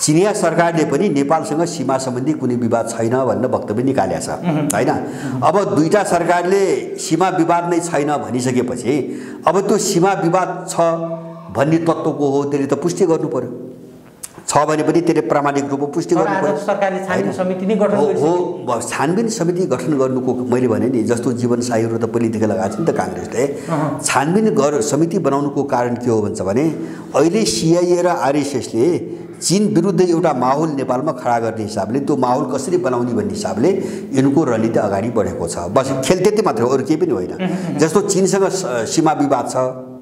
चिनिया सरकारले पनि नेपालसँग सीमा सम्बन्धी कुनै विवाद छैन भनेर वक्तव्य निकालेको छ हैन। अब दुईटा सरकारले सीमा विवाद नै छैन भनिसकेपछि अब त्यो सीमा विवाद छ भन्ने तत्त्वको हो त्यसले त पुष्टि गर्नु पर्यो। छ भने पनि त्यसले प्रामाणिक रूपमा पुष्टि गर्नु पर्यो। सरकारले छानबिन समिति नै गठन हो, छानबिन समिति गठन गर्नुको मैले भने नि जस्तो जीवन साईहरू त पहिलेदेखि लगाएको छ नि त काङ्ग्रेसले। छानबिन समिति बनाउनुको कारण के हो भन्छ भने अहिले सिआइए र आरएसएसले चीन विरुद्ध एउटा माहौल नेपालमा खडा गर्ने हिसाबले त्यो माहौल कसरी बनाउने भन्ने हिसाबले यिनको रणनीति अगाडि बढेको छ। बस खेल त्यति मात्रै हो, अरू केही पनि होइन। जस्तो चीनसँग सीमा विवाद छ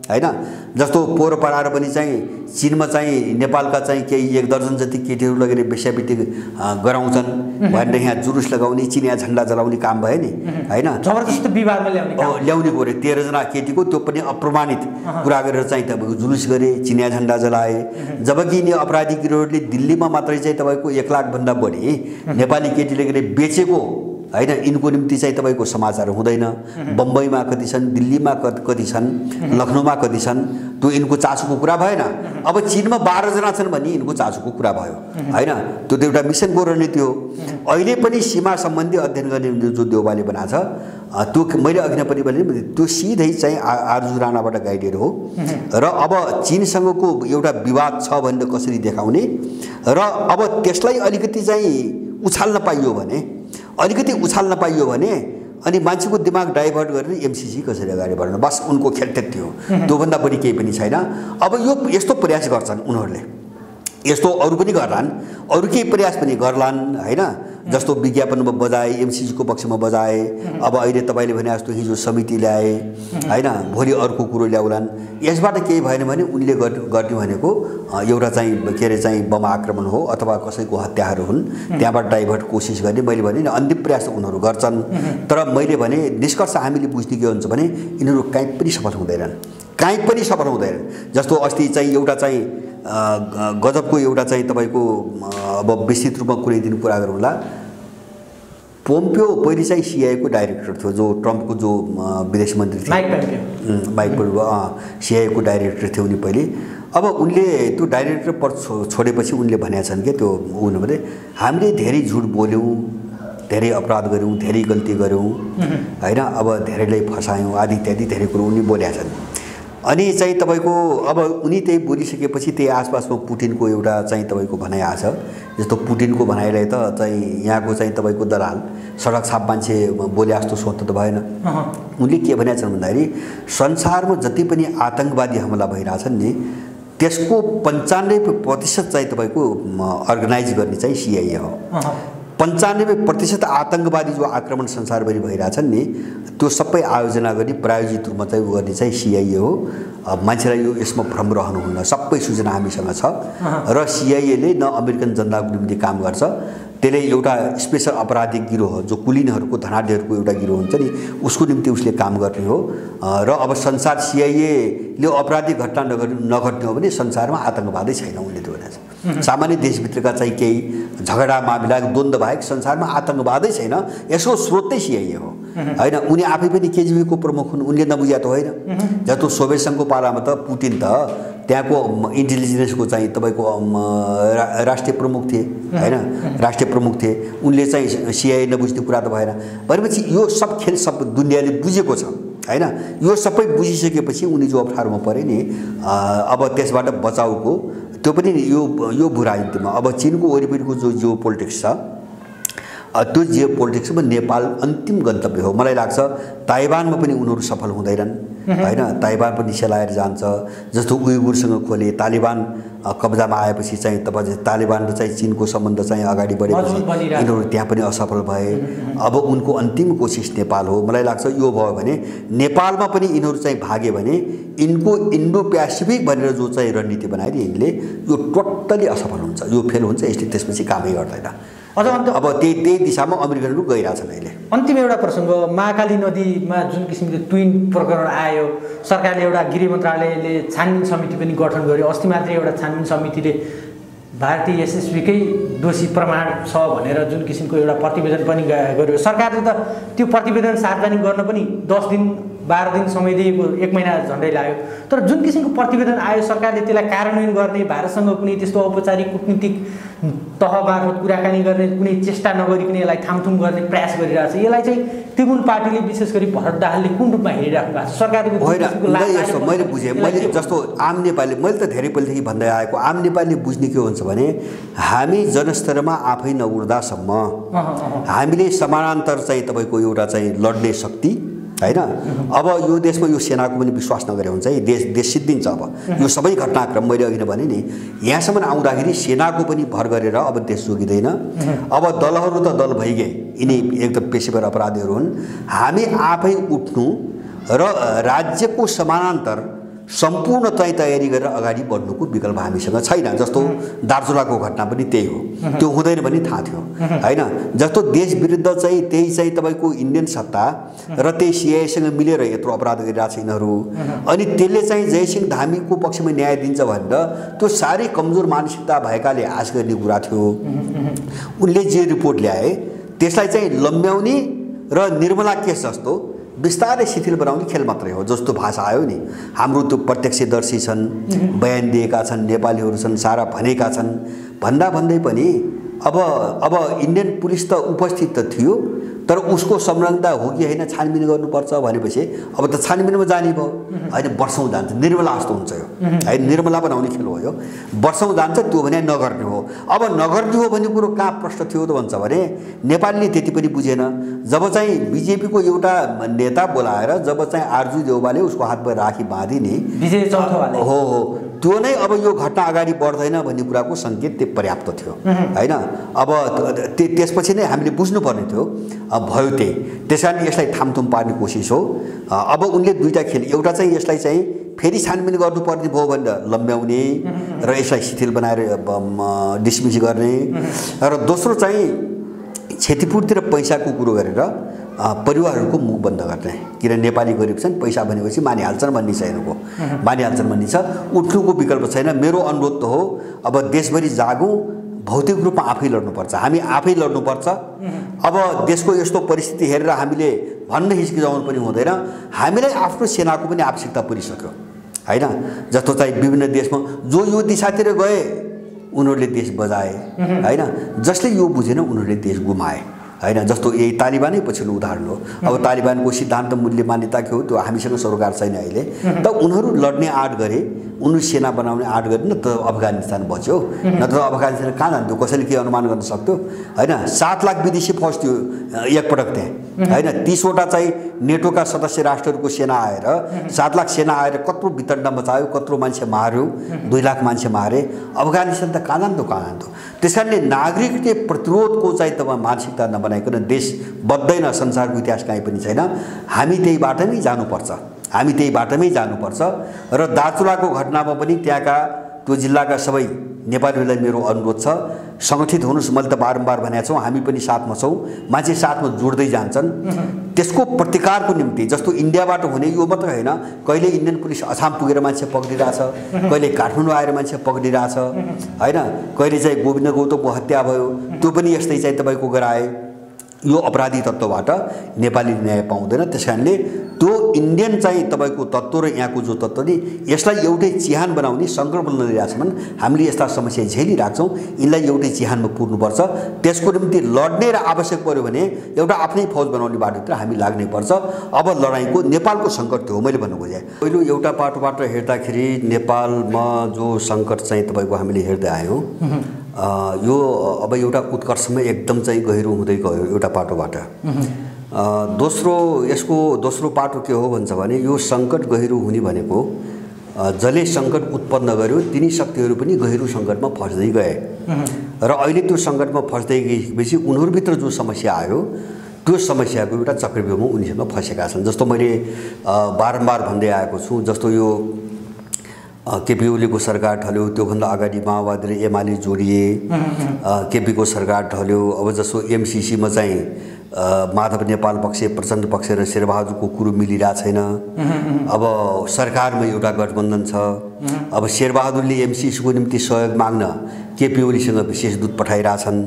हैन, जस्तो पोहोर पराएर पनि चाहिँ चीनमा चाहिँ नेपालका चाहिँ केही 1 दर्जन जति केटीहरू लगेर बेस्याबिटी गराउँछन् भनेर यहाँ जुलुस लगाउने, चिनिया झन्डा जलाउने काम भयो नि हैन। जबरजस्त विवादमा ल्याउने गरे 13 जना केटीको, त्यो पनि अप्रमाणित कुरा गरेर चाहिँ तपाईँको जुलुस गरे, चिनिया झन्डा जलाए। जबकि यिनी अपराधी गिरोहहरूले दिल्लीमा मात्रै चाहिँ तपाईँको 1 लाख भन्दा बढी नेपाली केटी लगेर बेचेको हैन यिनको निम्ति चाहिँ तपाईँको समाचार हुँदैन। बम्बईमा कति छन्, दिल्लीमा कति छन्, लखनऊमा कति छन्, त्यो यिनको चासोको कुरा भएन। अब चीनमा 12 जना छन् भने यिनको चासोको कुरा भयो हैन। त्यो त एउटा मिसनको रणनीति हो। अहिले पनि सीमा सम्बन्धी अध्ययन गर्ने जो देउबाले बनाएको छ त्यो मैले अघि नै पनि भने त्यो सिधै चाहिँ आरजु राणाबाट गाइडेड हो। र अब चीनसँगको एउटा विवाद छ भनेर कसरी देखाउने र अब त्यसलाई अलिकति चाहिँ उछाल्न पाइयो भने अनि मान्छेको दिमाग डाइभर्ट गरेर एमसीसी कसरी अगाडि बढ्न, बस उनको खेल त्यति हो। त्योभन्दा बढी केही पनि छैन। अब यो यस्तो प्रयास गर्छन् उनीहरूले, यस्तो अरू पनि गर्लान्, अरू केही प्रयास पनि गर्लान् हैन। जस्तो विज्ञापनमा बजाए, एमसीसीको पक्षमा बजाए, अब अहिले तपाईँले भने जस्तो हिजो समिति ल्याए हैन, भोलि अर्को कुरो ल्याउलान्। यसबाट केही भएन भने उनले गर्ने भनेको एउटा चाहिँ के अरे चाहिँ बम आक्रमण हो अथवा कसैको हत्याहरू हुन्, त्यहाँबाट डाइभर्ट कोसिस गर्ने। मैले भने नि अन्तिम प्रयास त उनीहरू गर्छन्, तर मैले भने निष्कर्ष हामीले बुझ्ने के हुन्छ भने यिनीहरू कहीँ पनि सफल हुँदैनन्। जस्तो अस्ति चाहिँ एउटा चाहिँ गजबको एउटा चाहिँ तपाईँको अब विस्तृत रूपमा कुनै दिन कुरा गरौँला। पोम्पियो पहिले चाहिँ सिआइएको डाइरेक्टर थियो, जो ट्रम्पको जो विदेश मन्त्री थियो, माइक पोम्पियो सिआइएको डाइरेक्टर थियो उनी पहिले। अब उनले त्यो डाइरेक्टर पद छोडेपछि उनले भनेका छन् कि त्यो उनी भने हामीले धेरै झुट बोल्यौँ, धेरै अपराध गऱ्यौँ, धेरै गल्ती गऱ्यौँ हैन, अब धेरैलाई फसायौँ आदि इत्यादि धेरै कुरो उनी बोलेका छन्। अनि चाहिँ तपाईँको अब उनी त्यही बोलिसकेपछि त्यही आसपासमा पुटिनको एउटा चाहिँ तपाईँको भनाइ आछ। जस्तो पुटिनको भनाइलाई त चाहिँ यहाँको चाहिँ तपाईँको दलाल सडक छाप मान्छे बोले जस्तो सोध्नु त भएन। उनले के भनेका छन् भन्दाखेरि संसारमा जति पनि आतङ्कवादी हमला भइरहेछन् नि त्यसको 95% चाहिँ तपाईँको अर्गनाइज गर्ने चाहिँ सिआइए हो। 95% आतङ्कवादी जो आक्रमण संसारभरि भइरहेछन् नि त्यो सबै आयोजना गर्ने प्रायोजित रूपमा चाहिँ गर्ने चाहिँ सिआइए हो। मान्छेलाई यो यसमा भ्रम रहनुहुन्न, सबै सूचना हामीसँग छ र सिआइएले न अमेरिकन जनताको निम्ति काम गर्छ, त्यसले एउटा स्पेसल अपराधिक गिरोह हो जो कुलिनहरूको धनाढ्यहरूको एउटा गिरोह हुन्छ नि उसको निम्ति उसले काम गर्ने हो। र अब संसार सिआइएले अपराधिक घटना नघट्ने हो भने संसारमा आतङ्कवादै छैन उनले त्यो भनेको छ। सामान्य देशभित्रका चाहिँ केही झगडा मामिला द्वन्द्व बाहेक संसारमा आतङ्कवादै छैन, यसको स्रोत चाहिँ सिआइए हो हैन। उनी आफै पनि केजिबीको प्रमुख हुन्, उनले नबुझ्या त होइन। जस्तो सोभियत सङ्घको पालामा त पुटिन त त्यहाँको इन्टेलिजेन्सको चाहिँ तपाईँको राष्ट्रिय प्रमुख थिए हैन, राष्ट्रिय प्रमुख थिए। उनले चाहिँ सिआइए नबुझ्ने कुरा त भएन। भनेपछि यो सब खेल सब दुनियाँले बुझेको छ हैन। यो सबै बुझिसकेपछि उनी जो अप्ठ्यारोमा परे नि अब त्यसबाट बचाउको त्यो पनि यो भूराजनीतिमा अब चीनको वरिपरिको जो जियो पोलिटिक्स छ त्यो जियो पोलिटिक्समा नेपाल अन्तिम गन्तव्य हो। मलाई लाग्छ ताइवानमा पनि उनीहरू सफल हुँदैनन् हैन, ताइवान पनि सेलाएर जान्छ। जस्तो उइगुरसँग खोले, तालिबान कब्जामा आएपछि चाहिँ तपाईँ तालिबान र चाहिँ चीनको सम्बन्ध चाहिँ अगाडि बढेपछि यिनीहरू त्यहाँ पनि असफल भए। अब उनको अन्तिम कोसिस नेपाल हो। मलाई लाग्छ यो भयो भने नेपालमा पनि यिनीहरू चाहिँ भागे भने यिनको इन्डो पेसिफिक भनेर जो चाहिँ रणनीति बनाएर यिनले यो टोटल्ली असफल हुन्छ, यो फेल हुन्छ, यसले त्यसपछि कामै गर्दैन। अब त्यही दिशामा अमेरिकनहरू गइरहेछन् अहिले। अन्तिम एउटा प्रसङ्ग, महाकाली नदीमा जुन किसिमले ट्विन प्रकरण आयो, सरकारले एउटा गृह मन्त्रालयले छानबिन समिति पनि गठन गर्यो। अस्ति मात्रै एउटा छानबिन समितिले भारतीय एसएसबीकै दोषी प्रमाण छ भनेर जुन किसिमको एउटा प्रतिवेदन पनि गर्यो। सरकारले त त्यो प्रतिवेदन सार्वजनिक गर्न पनि 10 दिन 12 दिन समय दिएको, 1 महिना झन्डै लाग्यो। तर जुन किसिमको प्रतिवेदन आयो सरकारले त्यसलाई कार्यान्वयन गर्ने, भारतसँग कुनै त्यस्तो औपचारिक कूटनीतिक तहमार्फत कुराकानी गर्ने कुनै चेष्टा नगरिकन यसलाई थामथुम गर्ने प्रयास गरिरहेको छ। यसलाई चाहिँ त्रिभुवन पार्टीले विशेष गरी भरत दाहालले कुन रूपमा हेरिराख्नु भएको छ? सरकारको यस्तो मैले बुझेँ, मैले जस्तो आम नेपाली, मैले त धेरै पहिलेदेखि भन्दै आएको, आम नेपालीले बुझ्ने के हुन्छ भने हामी जनस्तरमा आफै नउड्दासम्म हामीले समानान्तर चाहिँ तपाईँको एउटा चाहिँ लड्ने शक्ति हैन। अब यो देशमा यो सेनाको पनि विश्वास नगरे हुन्छ है, देश सिद्धिन्छ। अब यो सबै घटनाक्रम मैले अघि नै भने नि यहाँसम्म आउँदाखेरि सेनाको पनि भर गरेर अब देश जोगिँदैन। अब दलहरू त दल भइगए, यिनी एकदम पेशेवर अपराधीहरू हुन्। हामी आफै उठ्नु र राज्यको समानान्तर सम्पूर्ण तयारी गरेर अगाडि बढ्नुको विकल्प हामीसँग छैन। जस्तो दार्चुलाको घटना पनि त्यही हो, त्यो हुँदैन पनि थाहा थियो हैन। जस्तो देश विरुद्ध चाहिँ त्यही चाहिँ तपाईँको इन्डियन सत्ता र त्यही सिआइएसँग मिलेर यत्रो अपराध गरिरहेको छ यिनीहरू। अनि त्यसले चाहिँ जयसिंह धामीको पक्षमा न्याय दिन्छ भनेर त्यो साह्रै कमजोर मानसिकता भएकाले आश गर्ने कुरा थियो। उनले जे रिपोर्ट ल्याए त्यसलाई चाहिँ लम्ब्याउने र निर्मला केस जस्तो बिस्तारै शिथिल बनाउने खेल मात्रै हो। जस्तो भाषा आयो नि, हाम्रो त्यो प्रत्यक्षदर्शी छन्, बयान दिएका छन्, नेपालीहरू छन्, सारा भनेका छन् भन्दा भन्दै पनि अब इन्डियन पुलिस त उपस्थित त थियो, तर उसको संलग्नता हो कि होइन छानबिन गर्नुपर्छ भनेपछि अब त छानबिनमा जाने भयो होइन, वर्षौँ जान्छ। निर्मला जस्तो हुन्छ यो है, निर्मला बनाउने खेल हो यो, वर्षौँ जान्छ। त्यो भने नगर्ने हो। अब नगर्ने हो भन्ने कुरो कहाँ प्रश्न थियो त भन्छ भने नेपालले त्यति पनि बुझेन। जब चाहिँ बिजेपीको एउटा नेता बोलाएर जब चाहिँ आरजु देउवाले उसको हातमा राखी बाँधिने विजय चौथवाले हो त्यो नै अब यो घटना अगाडि बढ्दैन भन्ने कुराको सङ्केत त्यो पर्याप्त थियो होइन। अब त्यसपछि नै हामीले बुझ्नुपर्ने थियो, भयो त्यही। त्यस कारण यसलाई थामथुम पार्ने कोसिस हो। अब उनले दुईवटा खेल, एउटा चाहिँ यसलाई चाहिँ फेरि छानबिन गर्नुपर्ने भयो भनेर लम्ब्याउने र यसलाई शिथिल बनाएर डिसमिस गर्ने, र दोस्रो चाहिँ क्षतिपूर्ति र पैसाको कुरो गरेर परिवारहरूको मुख बन्द गर्ने। किन नेपाली गरिब छन्, पैसा भनेपछि मानिहाल्छन् भन्ने छ, यिनको मानिहाल्छन् भन्ने छ, उठ्नुको विकल्प छैन। मेरो अनुरोध त हो अब देशभरि जागौँ, भौतिक रूपमा आफै लड्नुपर्छ, हामी आफै लड्नुपर्छ। अब देशको यस्तो परिस्थिति हेरेर हामीले भन्न हिचकिचाउनु पनि हुँदैन। हामीलाई आफ्नो सेनाको पनि आवश्यकता परिसक्यो होइन। जस्तो चाहिँ विभिन्न देशमा जो यो दिशातिर गए उनीहरूले देश बजाए होइन, जसले यो बुझेन उनीहरूले देश गुमाए होइन। जस्तो यही तालिबानै पछिल्लो उदाहरण हो। अब तालिबानको सिद्धान्त मूल्य मान्यता के हो, त्यो हामीसँग सरकार छैन अहिले, त उनीहरू लड्ने आँट गरे, उनीहरू सेना बनाउने आँट गरे, न त अफगानिस्तान बच्यो, नत्र अफगानिस्तान कहाँ जान्थ्यो, कसैले के अनुमान गर्न सक्थ्यो होइन। 7 लाख विदेशी फौज थियो एकपटक त्यहाँ होइन। 30वटा चाहिँ नेटोका सदस्य राष्ट्रहरूको सेना आएर 7 लाख सेना आएर कत्रो वितण्ड मचायो, कत्रो मान्छे मार्यो, 2 लाख मान्छे मारे। अफगानिस्तान त कहाँ जान्थ्यो कहाँ जान्थ्यो। त्यस कारणले नागरिकले प्रतिरोधको चाहिँ तपाईँ मानसिकता नबनाइकन देश बद्दैन, संसारको इतिहास कहीँ पनि छैन। हामी त्यही बाटोमै जानुपर्छ, हामी त्यही बाटोमै जानुपर्छ। र दार्चुलाको घटनामा पनि त्यहाँका त्यो जिल्लाका सबै नेपालीहरूलाई मेरो अनुरोध छ, सङ्गठित हुनुहोस्। मैले त बारम्बार भनेको छौँ, हामी पनि साथमा छौँ, मान्छे साथमा जोड्दै जान्छन्। त्यसको प्रतिकारको निम्ति जस्तो इन्डियाबाट हुने यो मात्रै होइन, कहिले इन्डियन पुलिस असम पुगेर मान्छे पक्रिरहेछ, कहिले काठमाडौँ आएर मान्छे पक्रिरहेछ होइन, कहिले चाहिँ गोविन्द गौतमको हत्या भयो, त्यो पनि यस्तै चाहिँ तपाईँको गराए। यो अपराधी तत्त्वबाट नेपाली न्याय पाउँदैन। त्यस कारणले त्यो इन्डियन चाहिँ तपाईँको तत्त्व र यहाँको जो तत्त्व नि यसलाई एउटै चिहान बनाउने सङ्कल्प लिइरहेछौँ। हामीले यस्ता समस्या झेलिरहेको छौँ, यिनलाई एउटै चिहानमा पुर्नुपर्छ। त्यसको निम्ति लड्ने र आवश्यक पऱ्यो भने एउटा आफ्नै फौज बनाउने बाटोतिर हामी लाग्नै पर्छ। अब लडाइँको नेपालको सङ्कट थियो मैले भन्नु खोजेँ। पहिलो एउटा पाटोबाट हेर्दाखेरि नेपालमा जो सङ्कट चाहिँ तपाईँको हामीले हेर्दै आयौँ, यो अब एउटा उत्कर्षमा एकदम चाहिँ गहिरो हुँदै गयो एउटा पाटोबाट। यसको दोस्रो पाटो के हो भन्छ भने यो सङ्कट गहिरो हुने भनेको जसले सङ्कट उत्पन्न गर्यो तिनी शक्तिहरू पनि गहिरो सङ्कटमा फस्दै गए र अहिले त्यो सङ्कटमा फस्दै गएपछि उनीहरूभित्र जो समस्या आयो त्यो समस्याको एउटा चक्रव्यूहमा उनीसँग फँसेका छन्। जस्तो मैले बारम्बार भन्दै आएको छु, जस्तो यो केपी ओलीको सरकार ढल्यो, त्योभन्दा अगाडि माओवादी र एमाले जोडिए, केपीको सरकार ढल्यो। अब जस्तो एमसिसीमा चाहिँ माधव नेपाल पक्ष, प्रचण्ड पक्ष र शेरबहादुरको कुरो मिलिरहेको छैन। अब सरकारमा एउटा गठबन्धन छ। अब शेरबहादुरले एमसिसीको निम्ति सहयोग माग्न केपी ओलीसँग विशेष दूत पठाइरहेछन्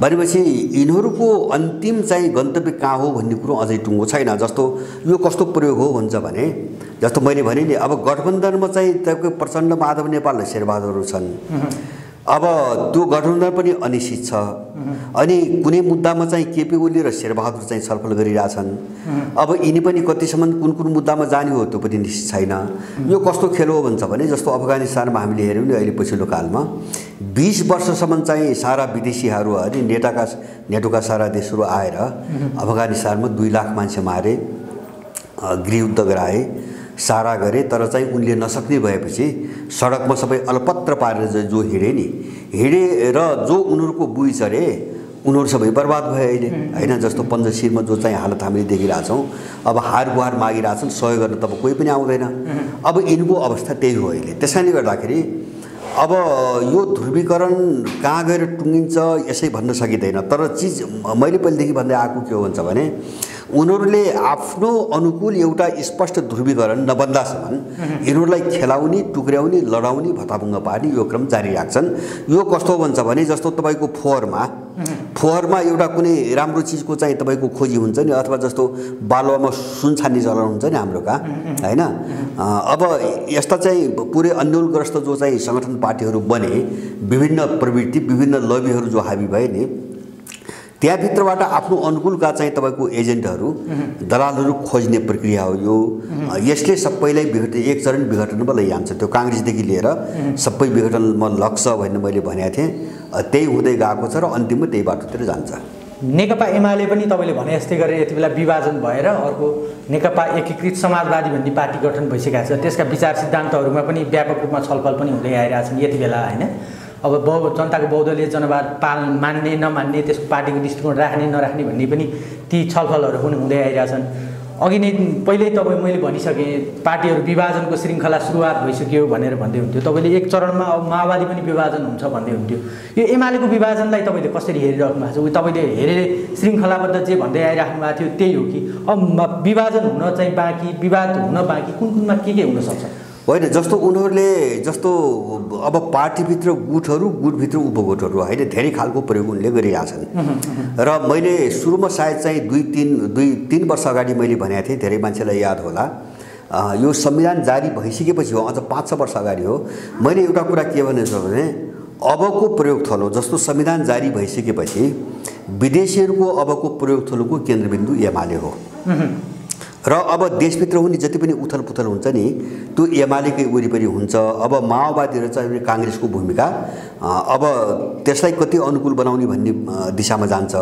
भनेपछि यिनीहरूको अन्तिम चाहिँ गन्तव्य कहाँ हो भन्ने कुरो अझै टुङ्गो छैन। जस्तो यो कस्तो प्रयोग हो भन्छ भने जस्तो मैले भने नि, अब गठबन्धनमा चाहिँ तपाईँको प्रचण्ड, माधव नेपाल र शेरबहादुरहरू छन्। अब त्यो गठबन्धन पनि अनिश्चित छ। अनि कुनै मुद्दामा चाहिँ केपी ओली र शेरबहादुर चाहिँ छलफल गरिरहेछन्। अब यिनी पनि कतिसम्म कुन कुन मुद्दामा जाने हो त्यो पनि निश्चित छैन। यो कस्तो खेल हो भन्छ भने जस्तो अफगानिस्तानमा हामीले हेऱ्यौँ नि अहिले पछिल्लो कालमा 20 वर्षसम्म चाहिँ सारा विदेशीहरू अनि नेटोका सारा देशहरू आएर अफगानिस्तानमा 2 लाख मान्छे मारे, गृहयुद्ध गराए, सारा गरे। तर चाहिँ उनले नसक्ने भएपछि सडकमा सबै अलपत्र पारेर जो हिँडे र जो उनीहरूको बुई चढे उनीहरू सबै बर्बाद भए अहिले होइन। जस्तो पञ्चशिरमा जो चाहिँ हालत हामीले देखिरहेछौँ, अब हार गुहार मागिरहेछन्, सहयोग गर्न तब कोही पनि आउँदैन। अब यिनको अवस्था त्यही हो अहिले। त्यसैले गर्दाखेरि अब यो ध्रुवीकरण कहाँ गएर टुङ्गिन्छ यसै भन्न सकिँदैन। तर चिज मैले पहिलेदेखि भन्दै आएको के हो भन्छ भने उनीहरूले आफ्नो अनुकूल एउटा स्पष्ट ध्रुवीकरण नबन्दासम्म यिनीहरूलाई खेलाउने, टुक्र्याउने, लडाउने, भताभुङ्ग पार्ने यो क्रम जारी राख्छन्। यो कस्तो भन्छ भने जस्तो तपाईँको फोहोरमा एउटा कुनै राम्रो चिजको चाहिँ तपाईँको खोजी हुन्छ नि, अथवा जस्तो बालुवामा सुन छान्ने चलन हुन्छ नि हाम्रो कहाँ, होइन? अब यस्ता चाहिँ पुरै अन्यलग्रस्त जो चाहिँ सङ्गठन पार्टीहरू बने, विभिन्न प्रवृत्ति, विभिन्न लबीहरू जो हाबी भए नि, त्यहाँभित्रबाट आफ्नो अनुकूलका चाहिँ तपाईँको एजेन्टहरू, दलालहरू खोज्ने प्रक्रिया हो यो। यसले सबैलाई एक चरण विघटनमा लैजान्छ। त्यो काङ्ग्रेसदेखि लिएर सबै विघटनमा लग्छ भन्ने मैले भनेको थिएँ। त्यही हुँदै गएको छ र अन्तिममा त्यही बाटोतिर जान्छ। नेकपा एमाले पनि तपाईँले भने जस्तै गरेर यति बेला विभाजन भएर अर्को नेकपा एकीकृत समाजवादी भन्ने पार्टी गठन भइसकेको छ। त्यसका विचार सिद्धान्तहरूमा पनि व्यापक रूपमा छलफल पनि हुँदै आइरहेछन् यति बेला, होइन? अब जनताको बहुदलीय जनवाद मान्ने नमान्ने, त्यसको पार्टीको दृष्टिकोण राख्ने नराख्ने भन्ने पनि ती छलफलहरू पनि हुँदै आइरहेछन्। अघि नै पहिल्यै मैले भनिसकेँ, पार्टीहरू विभाजनको श्रृङ्खला सुरुवात भइसक्यो भनेर भन्दै हुन्थ्यो तपाईँले। एक चरणमा अब माओवादी पनि विभाजन हुन्छ भन्दै हुन्थ्यो। यो एमालेको विभाजनलाई तपाईँले कसरी हेरिराख्नु भएको छ? तपाईँले हेरेर श्रृङ्खलाबद्ध जे भन्दै आइराख्नु भएको थियो त्यही हो कि अब विभाजन हुन चाहिँ बाँकी, विवाद हुन बाँकी, कुनमा के हुनसक्छ? होइन, जस्तो उनीहरूले जस्तो अब पार्टीभित्र गुटभित्र उपगुटहरू, होइन, धेरै खालको प्रयोग उनले गरिरहेछन्। र मैले सुरुमा सायद चाहिँ दुई तीन वर्ष अगाडि मैले भनेको थिएँ, धेरै मान्छेलाई याद होला, यो संविधान जारी भइसकेपछि हो, अझ 5-6 वर्ष अगाडि हो, मैले एउटा कुरा के भनेको छु भने अबको प्रयोग थलो जस्तो संविधान जारी भइसकेपछि विदेशीहरूको अबको प्रयोग थलोको केन्द्रबिन्दु एमाले हो। र अब देशभित्र हुने जति पनि उथलपुथल हुन्छ नि त्यो एमालेकै वरिपरि हुन्छ। अब माओवादी र चाहिँ काङ्ग्रेसको भूमिका अब त्यसलाई कति अनुकूल बनाउने भन्ने दिशामा जान्छ।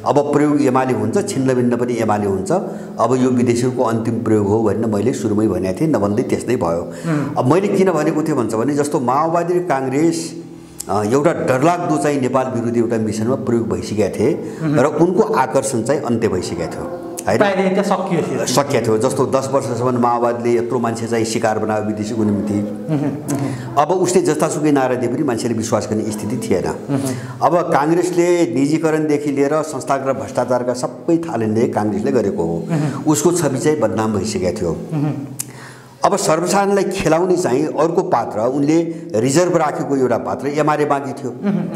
अब प्रयोग एमाले हुन्छ, छिन्नभिन्न पनि एमाले हुन्छ। अब यो विदेशीको अन्तिम प्रयोग हो भनेर मैले सुरुमै भनेको थिएँ, नभन्दै त्यस्तै भयो। अब मैले किन भनेको थिएँ भन्छ भने जस्तो माओवादी र काङ्ग्रेस एउटा डरलाग्दो चाहिँ नेपाल विरोधी एउटा मिसनमा प्रयोग भइसकेका थिए र उनको आकर्षण चाहिँ अन्त्य भइसकेको थियो, होइन? सकिएको थियो। जस्तो 10 वर्षसम्म माओवादीले यत्रो मान्छे चाहिँ शिकार बनायो विदेशीको निम्ति। अब उसले जस्तासुकै नारा दिए पनि मान्छेले विश्वास गर्ने स्थिति थिएन। अब काङ्ग्रेसले निजीकरणदेखि लिएर संस्थागत भ्रष्टाचारका सबै थालनले काङ्ग्रेसले गरेको हो। उसको छवि चाहिँ बदनाम भइसकेको थियो। अब सर्वसाधारणलाई खेलाउने चाहिँ अर्को पात्र उनले रिजर्भ राखेको एउटा पात्र एमाले बाँकी थियो,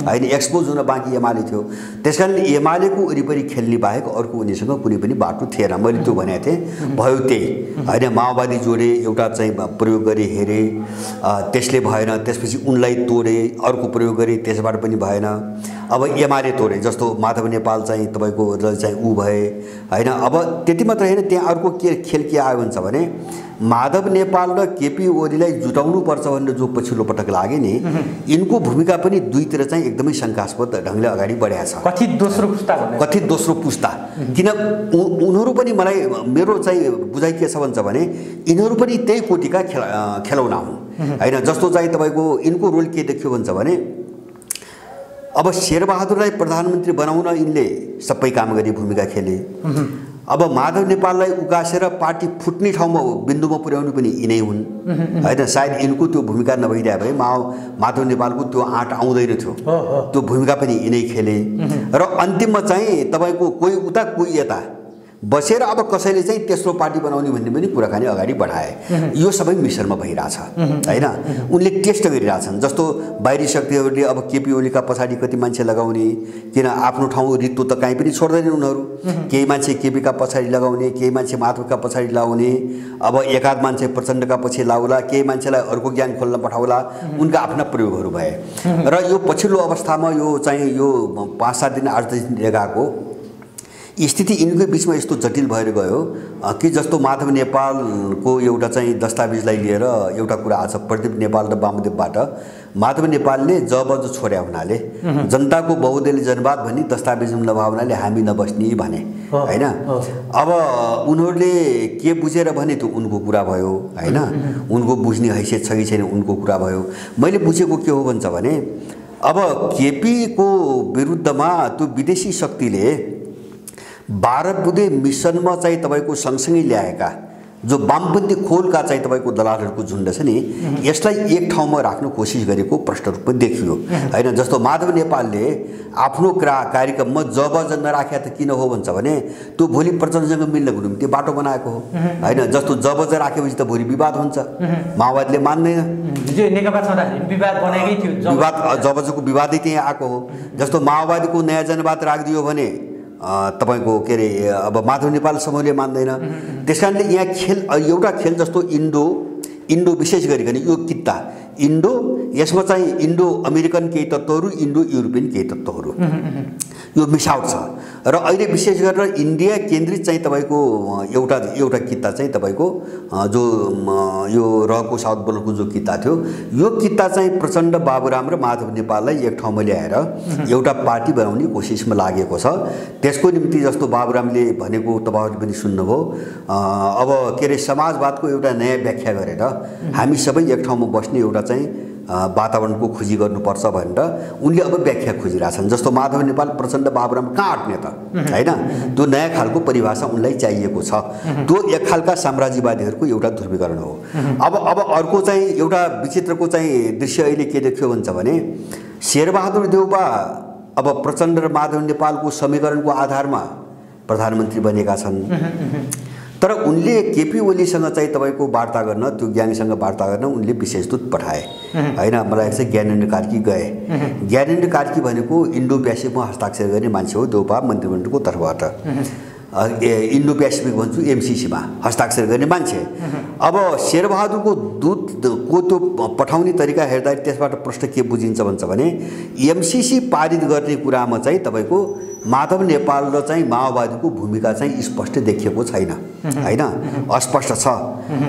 होइन? एक्सपोज हुन बाँकी एमाले थियो। त्यसकारणले एमालेको वरिपरि खेल्ने बाहेक अर्को उनीसँग कुनै पनि बाटो थिएन। मैले त्यो भनेको थिएँ, भयो त्यही, होइन? माओवादी जोडे, एउटा चाहिँ प्रयोग गरे, हेरे, त्यसले भएन। त्यसपछि उनलाई तोडे, अर्को प्रयोग गरे, त्यसबाट पनि भएन। अब एमाले तोडे, जस्तो माधव नेपाल चाहिँ तपाईँको चाहिँ ऊ भए, होइन? अब त्यति मात्र होइन, त्यहाँ अर्को खेल के आयो भन्छ भने माधव नेपाल र केपी ओलीलाई जुटाउनुपर्छ भनेर जो पछिल्लो पटक लागे नि, यिनको भूमिका पनि दुईतिर चाहिँ एकदमै शङ्कास्पद ढङ्गले अगाडि बढेको छ। कथित दोस्रो पुस्ता किन उनीहरू पनि मलाई मेरो चाहिँ बुझाइ के छ भन्छ भने यिनीहरू पनि त्यही कोटीका खेलौना हुन्, होइन? जस्तो चाहिँ तपाईँको यिनको रोल के देखियो भन्छ भने अब शेरबहादुरलाई प्रधानमन्त्री बनाउन यिनले सबै काम गरी भूमिका खेले। अब माधव नेपाललाई उकासेर पार्टी फुट्ने ठाउँमा बिन्दुमा पुर्याउनु पनि यिनै हुन्, होइन? सायद यिनको त्यो भूमिका नभइदिए भए माधव नेपालको त्यो आँट आउँदैन थियो। त्यो भूमिका पनि यिनै खेले र अन्तिममा चाहिँ तपाईँको कोही उता कोही यता बसेर अब कसैले चाहिँ तेस्रो पार्टी बनाउने भन्ने पनि कुराकानी अगाडि बढाए। यो सबै मिसनमा भइरहेछ, होइन? उनले टेस्ट गरिरहेछन्। जस्तो बाहिरी शक्तिहरूले अब केपी ओलीका पछाडि कति मान्छे लगाउने, किन आफ्नो ठाउँ रित्तो त कहीँ पनि छोड्दैनन् उनीहरू। केही मान्छे केपीका पछाडि लगाउने, केही मान्छे माधवका पछाडि लगाउने, अब एकाध मान्छे प्रचण्डका पछि लाउला, केही मान्छेलाई अर्को ज्ञान खोल्न पठाउला। उनका आफ्ना प्रयोगहरू भए र यो पछिल्लो अवस्थामा यो चाहिँ यो 5-7 दिन 8 दिन लगाएको स्थिति यिनकै बिचमा यस्तो जटिल भएर गयो कि जस्तो माधव नेपालको एउटा चाहिँ दस्तावेजलाई लिएर एउटा कुरा आज प्रदीप नेपाल र वामदेवबाट माधव नेपालले जबज छोड्या हुनाले जनताको बहुदलीय जनवाद भन्ने दस्तावेज नभएनाले हामी नबस्ने भने, होइन? अब उनीहरूले के बुझेर भने त्यो उनको कुरा भयो, होइन? उनको बुझ्ने हैसियत छ कि छैन उनको कुरा भयो। मैले बुझेको के हो भन्छ भने अब केपीको विरुद्धमा त्यो विदेशी शक्तिले 12 बुँदे मिसनमा चाहिँ तपाईँको सँगसँगै ल्याएका जो वामपन्थी खोलका चाहिँ तपाईँको दलालहरूको झुन्ड छ नि यसलाई एक ठाउँमा राख्न कोसिस गरेको प्रष्ट रूपमा देखियो हैन। जस्तो माधव नेपालले आफ्नो कार्यक्रममा जबज नराख्या त किन हो भन्छ भने त्यो भोलि प्रचण्डसँग मिल्नको निम्ति बाटो बनाएको हो हैन। जस्तो जबज राखेपछि त भोलि विवाद हुन्छ, माओवादीले मान्दैन, नेकपा छँदाखेरि विवाद बनेकै थियो, विवाद जबजको विवादै त्यहाँ आएको हो। जस्तो माओवादीको नयाँ जनवाद राखिदियो भने तपाईको के अरे अब माधव नेपाल समूहले मान्दैन। त्यसकारणले यहाँ खेल एउटा खेल जस्तो इन्डो विशेष गरिकन यो किता इन्डो, यसमा चाहिँ इन्डो अमेरिकन केही तत्त्वहरू, इन्डो युरोपियन केही तत्त्वहरू यो मिसावट छ। र अहिले विशेष गरेर इन्डिया केन्द्रित चाहिँ तपाईँको एउटा किता चाहिँ तपाईँको जो यो रहको साउथ बोलको जो किता थियो, यो किता चाहिँ प्रचण्ड, बाबुराम र माधव नेपाललाई एक ठाउँमा ल्याएर एउटा पार्टी बनाउने कोसिसमा लागेको छ। त्यसको निम्ति जस्तो बाबुरामले भनेको तपाईँहरूले पनि सुन्नुभयो, अब के अरे समाजवादको एउटा नयाँ व्याख्या गरेर हामी सबै एक ठाउँमा बस्ने एउटा चाहिँ वातावरणको खोजी गर्नुपर्छ भनेर उनले अब व्याख्या खोजिरहेछन्। जस्तो माधव नेपाल, प्रचण्ड, बाबुराम कहाँ अट्ने त हैन, त्यो नयाँ खालको परिभाषा उनलाई चाहिएको छ। त्यो एक खालका साम्राज्यवादीहरूको एउटा ध्रुवीकरण हो। अब अर्को चाहिँ एउटा विचित्रको चाहिँ दृश्य अहिले के देखियो भन्छ भने शेरबहादुर देउबा अब प्रचण्ड र माधव नेपालको समीकरणको आधारमा प्रधानमन्त्री बनेका छन्। तर उनले केपी ओलीसँग चाहिँ तपाईँको वार्ता गर्न, त्यो ग्याङसँग वार्ता गर्न उनले विशेष दूत पठाए हैन। मलाई चाहिँ ज्ञानेन्द्र कार्की गए। ज्ञानेन्द्र कार्की भनेको इन्डो प्यासिफिकमा हस्ताक्षर गर्ने मान्छे हो, देउपा मन्त्रीमण्डलको तर्फबाट। इन्डो प्यासिफिक भन्छु एमसिसीमा हस्ताक्षर गर्ने मान्छे। अब शेरबहादुरको दूतको त्यो पठाउने तरिका हेर्दा त्यसबाट प्रश्न के बुझिन्छ भन्छ भने एमसिसी पारित गर्ने कुरामा चाहिँ तपाईँको माधव नेपाल र चाहिँ माओवादीको भूमिका चाहिँ स्पष्ट देखिएको छैन हैन, अस्पष्ट छ।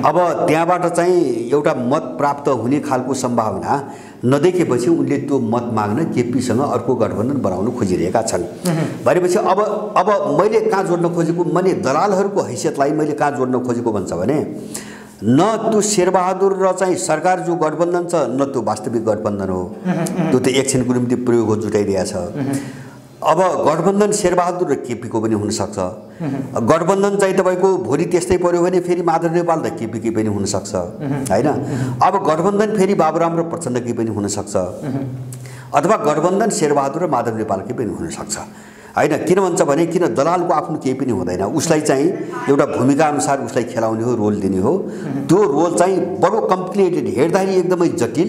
अब त्यहाँबाट चाहिँ एउटा मत प्राप्त हुने खालको सम्भावना नदेखेपछि उनले त्यो मत माग्न केपीसँग अर्को गठबन्धन बनाउन खोजिरहेका छन्। भनेपछि अब मैले कहाँ जोड्न खोजेको, मैले दलालहरूको हैसियतलाई मैले कहाँ जोड्न खोजेको भन्छ भने न त्यो शेरबहादुर र चाहिँ सरकार जो गठबन्धन छ न त्यो वास्तविक गठबन्धन हो, त्यो त एकछिनको निम्ति प्रयोग हो जुटाइदिएछ। अब गठबन्धन शेरबहादुर र केपीको पनि हुनसक्छ। गठबन्धन चाहिँ तपाईँको भोलि त्यस्तै पर्यो भने फेरि माधव नेपाल र केपीकै पनि हुनसक्छ हैन। अब गठबन्धन फेरि बाबुराम र प्रचण्डकै पनि हुनसक्छ, अथवा गठबन्धन शेरबहादुर र माधव नेपालकै पनि हुनसक्छ हैन। किन भन्छ भने किन दलालको आफ्नो केही पनि हुँदैन, उसलाई चाहिँ एउटा भूमिका अनुसार उसलाई खेलाउने हो, रोल दिने हो। त्यो रोल चाहिँ बडो कम्प्लिकेटेड, हेर्दाखेरि एकदमै जटिल,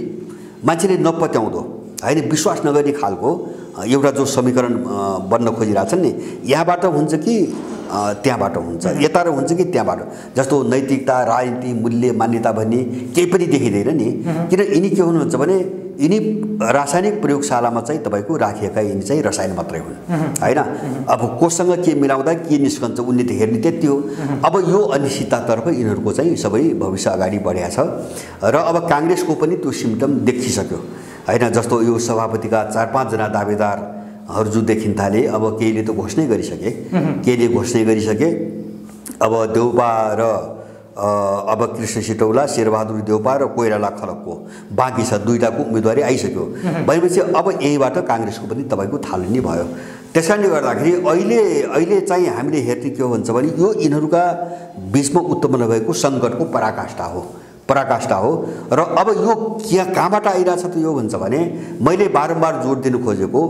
मान्छेले नपत्याउँदो हैन, विश्वास नगर्ने खालको एउटा जो समीकरण बन्न खोजिरहेछन् नि, यहाँबाट हुन्छ कि त्यहाँबाट हुन्छ, यता र हुन्छ कि त्यहाँबाट। जस्तो नैतिकता, राजनीति, मूल्य, मान्यता भन्ने केही पनि देखिँदैन नि। किन यिनी के हुनुहुन्छ भने यिनी रासायनिक प्रयोगशालामा चाहिँ तपाईँको राखिएका यिनी चाहिँ रसायन मात्रै हुन् हैन। अब कोसँग के मिलाउँदा के निस्कन्छ उनले त हेर्ने त्यति हो। अब यो अनिश्चिततातर्फ यिनीहरूको चाहिँ सबै भविष्य अगाडि बढेको छ र अब काङ्ग्रेसको पनि त्यो सिम्टम देखिसक्यो हैन। जस्तो यो सभापतिका 4-5 जना दावेदारहरू जो देखिन थाले, अब केहीले त घोषणा गरिसके, अब देउपा र अब कृष्ण सिटौला, शेरबहादुर देउपा र कोइराला खलकको बाँकी छ, दुईटाको उम्मेदवारी आइसक्यो। भनेपछि अब यहीबाट काङ्ग्रेसको पनि तपाईँको थालनी भयो। त्यसकारणले गर्दाखेरि अहिले चाहिँ हामीले हेर्ने के हो भन्छ भने यो यिनीहरूका बिचमा उत्पन्न भएको सङ्कटको पराकाष्ठा हो। र अब यो कहाँबाट आइरहेछ त यो भन्छ भने मैले बारम्बार जोड दिन खोजेको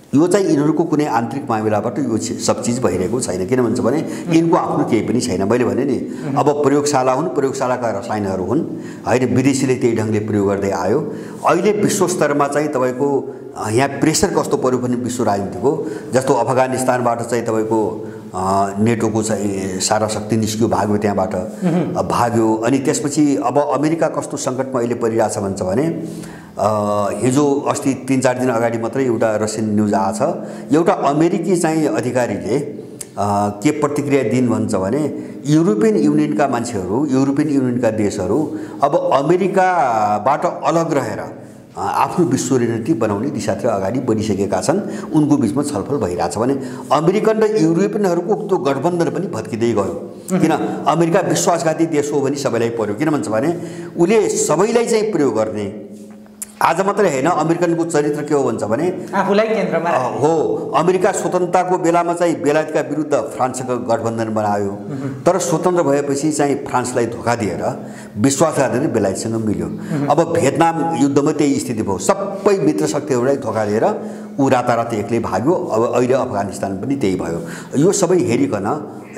यो चाहिँ यिनीहरूको कुनै आन्तरिक मामिलाबाट यो सब चिज भइरहेको छैन। किन भन्छ भने यिनको आफ्नो केही पनि छैन। मैले भने नि अब प्रयोगशाला हुन्, प्रयोगशालाका रसायनहरू हुन् हैन, विदेशीले त्यही ढङ्गले प्रयोग गर्दै आयो। अहिले विश्व स्तरमा चाहिँ तपाईँको यहाँ प्रेसर कस्तो पर्यो भने विश्व राजनीतिको, जस्तो अफगानिस्तानबाट चाहिँ तपाईँको नेटोको चाहिँ सारा शक्ति निस्क्यो, भाग्यो, त्यहाँबाट भाग्यो। अनि त्यसपछि अब अमेरिका कस्तो सङ्कटमा अहिले परिरहेछ भन्छ भने हिजो अस्ति 3-4 दिन अगाडि मात्रै एउटा रसियन न्युज आएछ। एउटा अमेरिकी चाहिँ अधिकारीले के प्रतिक्रिया दिन् भन्छ भने युरोपियन युनियनका मान्छेहरू, युरोपियन युनियनका देशहरू अब अमेरिकाबाट अलग रहेर आफ्नो विश्व रणनीति बनाउने दिशातिर अगाडि बढिसकेका छन्। उनको बिचमा छलफल भइरहेछ भने अमेरिकन र युरोपियनहरूको त्यो गठबन्धन पनि भत्किँदै गयो। किन अमेरिका विश्वासघाती देश हो भने सबैलाई पर्यो। किन भन्छ भने उसले सबैलाई चाहिँ प्रयोग गर्ने आज मात्रै होइन, अमेरिकनको चरित्र के हो भन्छ भने आफूलाई केन्द्रमा हो। अमेरिका स्वतन्त्रताको बेलामा चाहिँ बेलायतका विरुद्ध फ्रान्ससँग गठबन्धन बनायो, तर स्वतन्त्र भएपछि चाहिँ फ्रान्सलाई धोका दिएर विश्वासघात गरेर बेलायतसँग मिल्यो। अब भियतनाम युद्धमा त्यही स्थिति भयो, सबै मित्र शक्तिहरूलाई धोका दिएर ऊ रातारात एक्लै भाग्यो। अब अहिले अफगानिस्तान पनि त्यही भयो। यो सबै हेरिकन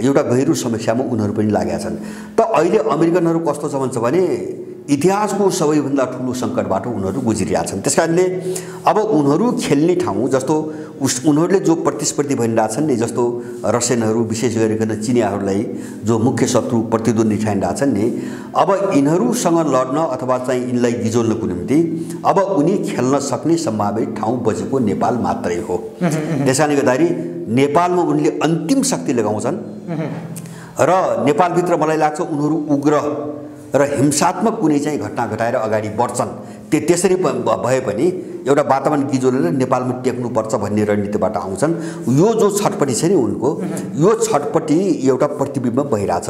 एउटा गहिरो समस्यामा उनीहरू पनि लागेका छन्। त अहिले अमेरिकनहरू कस्तो छ भन्छ भने इतिहासको सबैभन्दा ठुलो सङ्कटबाट उनीहरू गुज्रिरहेका छन्। त्यस कारणले अब उनीहरू खेल्ने ठाउँ जस्तो उनीहरूले जो प्रतिस्पर्धी भनिरहेछन् नि, जस्तो रसियनहरू विशेष गरिकन चिनियाहरूलाई जो मुख्य शत्रु प्रतिद्वन्दी ठानिरहेछन् नि, अब यिनीहरूसँग लड्न अथवा चाहिँ यिनलाई गिजोल्नको निम्ति अब उनी खेल्न सक्ने सम्भावित ठाउँ बजेको नेपाल मात्रै हो। त्यसैले गर्दाखेरि नेपालमा उनले अन्तिम शक्ति लगाउँछन् र नेपालभित्र मलाई लाग्छ उनीहरू उग्र र हिंसात्मक कुनै चाहिँ घटना घटाएर अगाडि बढ्छन्। त्यसरी भए पनि एउटा वातावरण गिजोलेर नेपालमा टेक्नुपर्छ भन्ने रणनीतिबाट आउँछन्। यो जो छटपट्टि छ नि उनको, यो छटपट्टि एउटा प्रतिबिम्ब भइरहेछ।